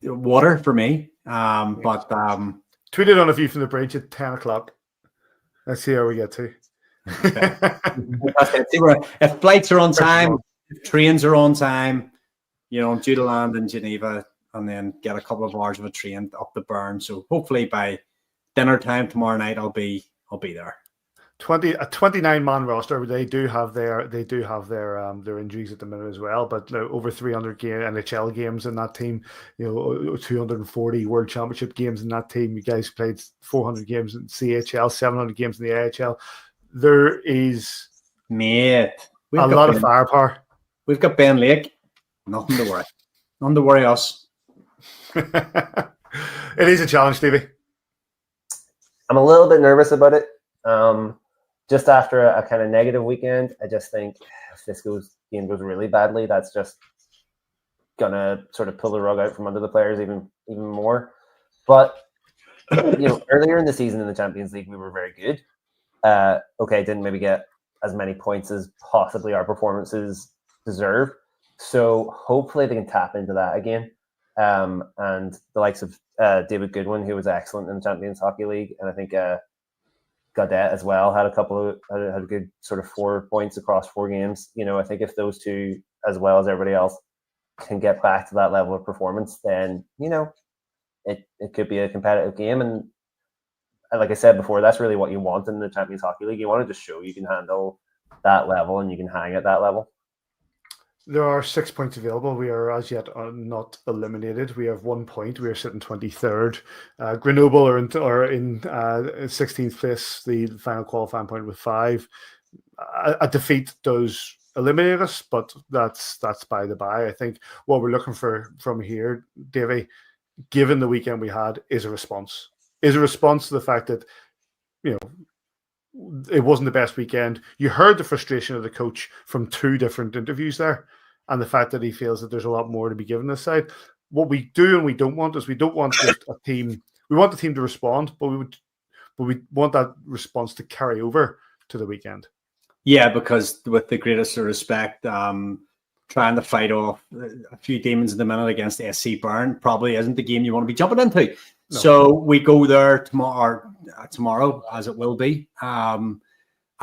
[SPEAKER 2] water for me. But
[SPEAKER 1] tweeted on a View from the Bridge at 10 o'clock. Let's see how we get to.
[SPEAKER 2] If flights are on time, if trains are on time, due to land in Geneva, and then get a couple of hours of a train up to Bern. So hopefully by dinner time tomorrow night, I'll be there.
[SPEAKER 1] A 29-man roster. They do have their injuries at the minute as well, but over 300 NHL games in that team. 240 World Championship games in that team. You guys played 400 games in CHL, 700 games in the AIHL. There is
[SPEAKER 2] a
[SPEAKER 1] lot of firepower.
[SPEAKER 2] We've got Ben Lake. Nothing to worry. Nothing to worry us.
[SPEAKER 1] It is a challenge, Stevie.
[SPEAKER 3] I'm a little bit nervous about it. Just after a kind of negative weekend, I just think if this game goes really badly, that's just gonna sort of pull the rug out from under the players even more. But earlier in the season in the Champions League, we were very good. Didn't maybe get as many points as possibly our performances deserve. So hopefully they can tap into that again. And the likes of David Goodwin, who was excellent in the Champions Hockey League, and I think Gaudette as well had a good sort of 4 points across 4 games. I think if those two, as well as everybody else, can get back to that level of performance, then it could be a competitive game. And like I said before, that's really what you want in the Champions Hockey League. You want to just show you can handle that level and you can hang at that level.
[SPEAKER 1] There are 6 points available. We are as yet not eliminated. We have 1 point. We are sitting 23rd. Grenoble are in 16th place, the final qualifying point with 5. a defeat does eliminate us, but that's by the by. I think what we're looking for from here, Davy, given the weekend we had, is a response. Is a response to the fact that, you know, it wasn't the best weekend. You heard the frustration of the coach from 2 different interviews there, and the fact that he feels that there's a lot more to be given this side. What we do and we don't want is we don't want just a team. We want the team to respond, but we want that response to carry over to the weekend.
[SPEAKER 2] Yeah, because with the greatest of respect, trying to fight off a few demons in the minute against SC Bern probably isn't the game you want to be jumping into. No. So we go there tomorrow, as it will be, and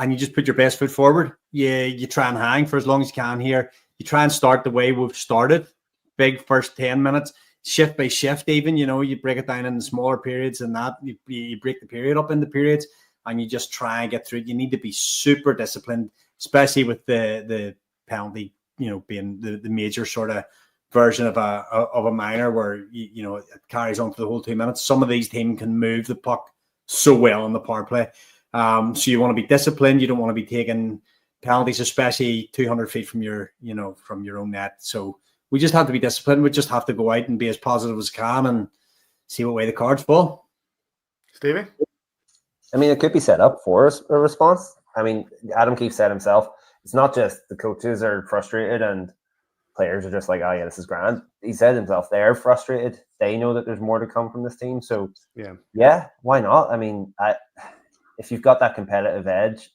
[SPEAKER 2] you just put your best foot forward. You try and hang for as long as you can here. You try and start the way we've started, big first 10 minutes, shift by shift even, you know, you break it down into smaller periods and that, you break the period up into periods and you just try and get through it. You need to be super disciplined, especially with the penalty, you know, being the major sort of version of a minor where, you know, it carries on for the whole 2 minutes. Some of these teams can move the puck so well in the power play. So you want to be disciplined. You don't want to be taking penalties, especially 200 feet from your own net. So we just have to be disciplined. We just have to go out and be as positive as can and see what way the cards fall.
[SPEAKER 1] Stevie?
[SPEAKER 3] I mean, it could be set up for a response. I mean, Adam Keefe said himself, it's not just the coaches are frustrated and players are just like, oh yeah, this is grand. He said himself, they're frustrated. They know that there's more to come from this team. So yeah, why not? I mean, if you've got that competitive edge,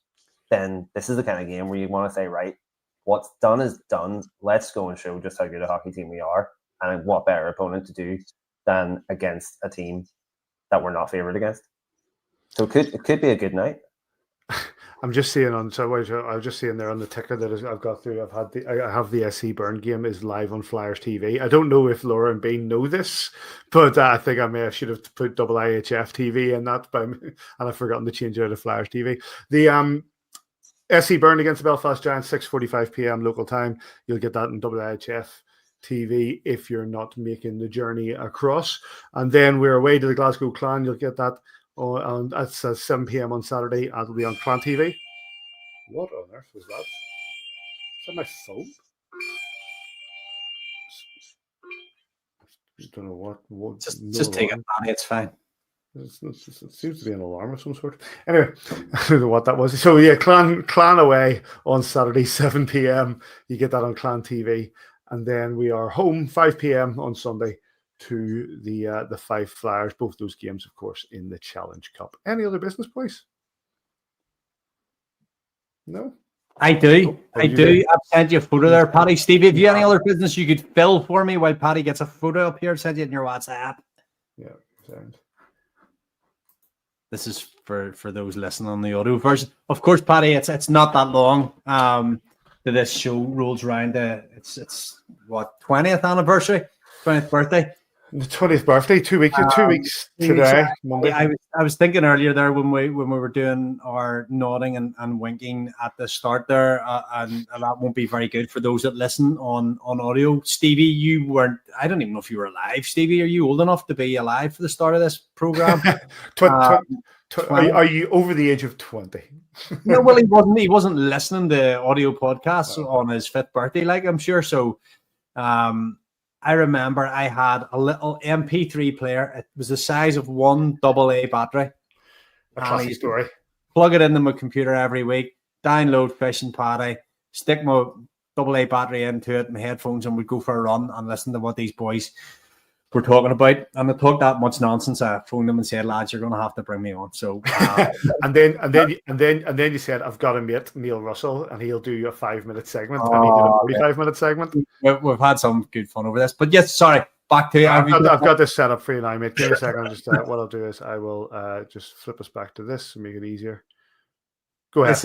[SPEAKER 3] then this is the kind of game where you want to say, right, what's done is done. Let's go and show just how good a hockey team we are, and what better opponent to do than against a team that we're not favored against. So it could be a good night.
[SPEAKER 1] I'm just seeing I was just seeing there on the ticker that I've got through. I have the SC Bern game is live on Flyers TV. I don't know if Laura and Bean know this, but I think I should have put EIHL in that, and I've forgotten to change it out of Flyers TV. The SC Bern against the Belfast Giants, 6:45 p.m. local time. You'll get that in EIHL TV if you're not making the journey across. And then we're away to the Glasgow Clan. You'll get that and that's 7 p.m. on Saturday. It'll be on Clan TV. What on earth was that? Is that my phone? I don't know what.
[SPEAKER 2] Just take it, Manny. It's fine.
[SPEAKER 1] It seems to be an alarm of some sort. Anyway, I don't know what that was. So yeah, Clan away on Saturday, 7 p.m. You get that on Clan TV, and then we are home 5 p.m. on Sunday to the 5 Flyers. Both those games, of course, in the Challenge Cup. Any other business, please? No.
[SPEAKER 2] I do. I've sent you a photo there, Paddy. Stevie, have you any other business you could fill for me while Paddy gets a photo up here? Send you in your WhatsApp.
[SPEAKER 1] Yeah. Sound.
[SPEAKER 2] This is for those listening on the audio version. Of course, Paddy, it's not that long that this show rolls around. It's what, 20th anniversary, 20th birthday.
[SPEAKER 1] The 20th birthday, 2 weeks today. Monday.
[SPEAKER 2] I was thinking earlier there when we were doing our nodding and winking at the start there, and that won't be very good for those that listen on audio. Stevie, you weren't. I don't even know if you were alive. Stevie, are you old enough to be alive for the start of this program?
[SPEAKER 1] Are you over the age of 20?
[SPEAKER 2] No, well, he wasn't listening to audio podcasts on his 5th birthday, like I'm sure. So, I remember I had a little MP3 player. It was the size of one AA battery.
[SPEAKER 1] A classic story.
[SPEAKER 2] Plug it into my computer every week, download Fish and Paddy, stick my AA battery into it, my headphones, and we'd go for a run and listen to what these boys were talking about. And they talked that much nonsense. I phoned them and said, "Lads, you're going to have to bring me on." So,
[SPEAKER 1] and then you said, "I've got a mate, Neil Russell, and he'll do a 5-minute segment." And he did a 45-minute segment.
[SPEAKER 2] We've had some good fun over this, but yes, sorry. Back to you.
[SPEAKER 1] I've got this set up for you now, mate. Give me a second. What I'll do is I will just flip us back to this and make it easier. Go ahead.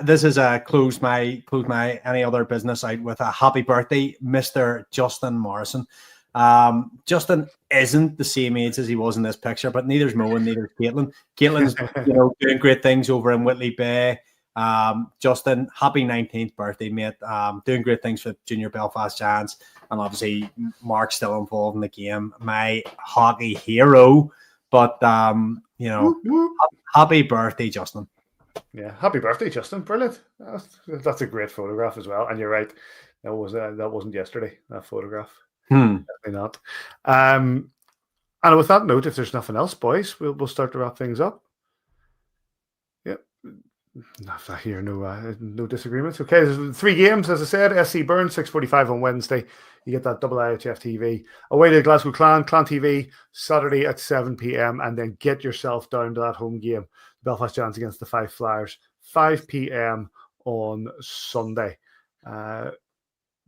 [SPEAKER 2] This is a close my any other business out with a happy birthday, Mr. Justin Morrison. Justin isn't the same age as he was in this picture, but neither's Mo and neither's Caitlin. Caitlin's doing great things over in Whitley Bay. Justin, happy 19th birthday, mate. Doing great things for Junior Belfast Giants, and obviously Mark's still involved in the game. My hockey hero, but happy birthday, Justin.
[SPEAKER 1] Yeah, happy birthday, Justin! Brilliant. That's a great photograph as well. And you're right, that wasn't yesterday. That photograph, definitely not. And with that note, if there's nothing else, boys, we'll start to wrap things up. Yep. I hear no disagreements. Okay, there's 3 games, as I said. SC Burn 6:45 on Wednesday. You get that double IHFTV. Away to Glasgow Clan TV Saturday at 7 p.m. and then get yourself down to that home game, Belfast Giants against the Five Flyers, 5 p.m. on Sunday.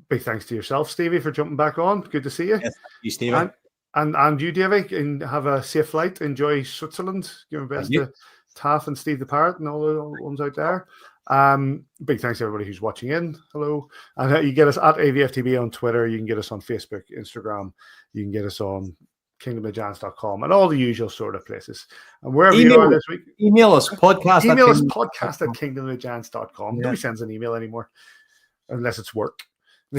[SPEAKER 1] Big thanks to yourself, Stevie, for jumping back on. Good to see you.
[SPEAKER 2] Yes, thank you, Stevie.
[SPEAKER 1] And you, Davy, and have a safe flight. Enjoy Switzerland. Give my best to Taff and Steve the Parrot and all the ones out there. Big thanks to everybody who's watching in. Hello. And you get us at AVFTB on Twitter. You can get us on Facebook, Instagram. You can get us on kingdomofgiants.com and all the usual sort of places. And wherever you are this week,
[SPEAKER 2] email us podcast
[SPEAKER 1] at kingdomofgiants.com.
[SPEAKER 2] Yeah.
[SPEAKER 1] Nobody sends an email anymore unless it's work.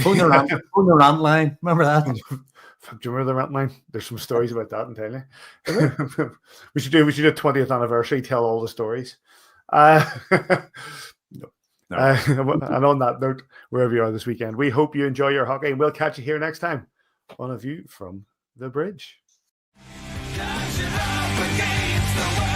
[SPEAKER 2] Phone the rant line. Remember that?
[SPEAKER 1] Do you remember the rant line? There's some stories about that, I'm telling you. we should do a 20th anniversary, tell all the stories. No. And on that note, wherever you are this weekend, we hope you enjoy your hockey, and we'll catch you here next time on A View from the Bridge.
[SPEAKER 8] Dash it up against the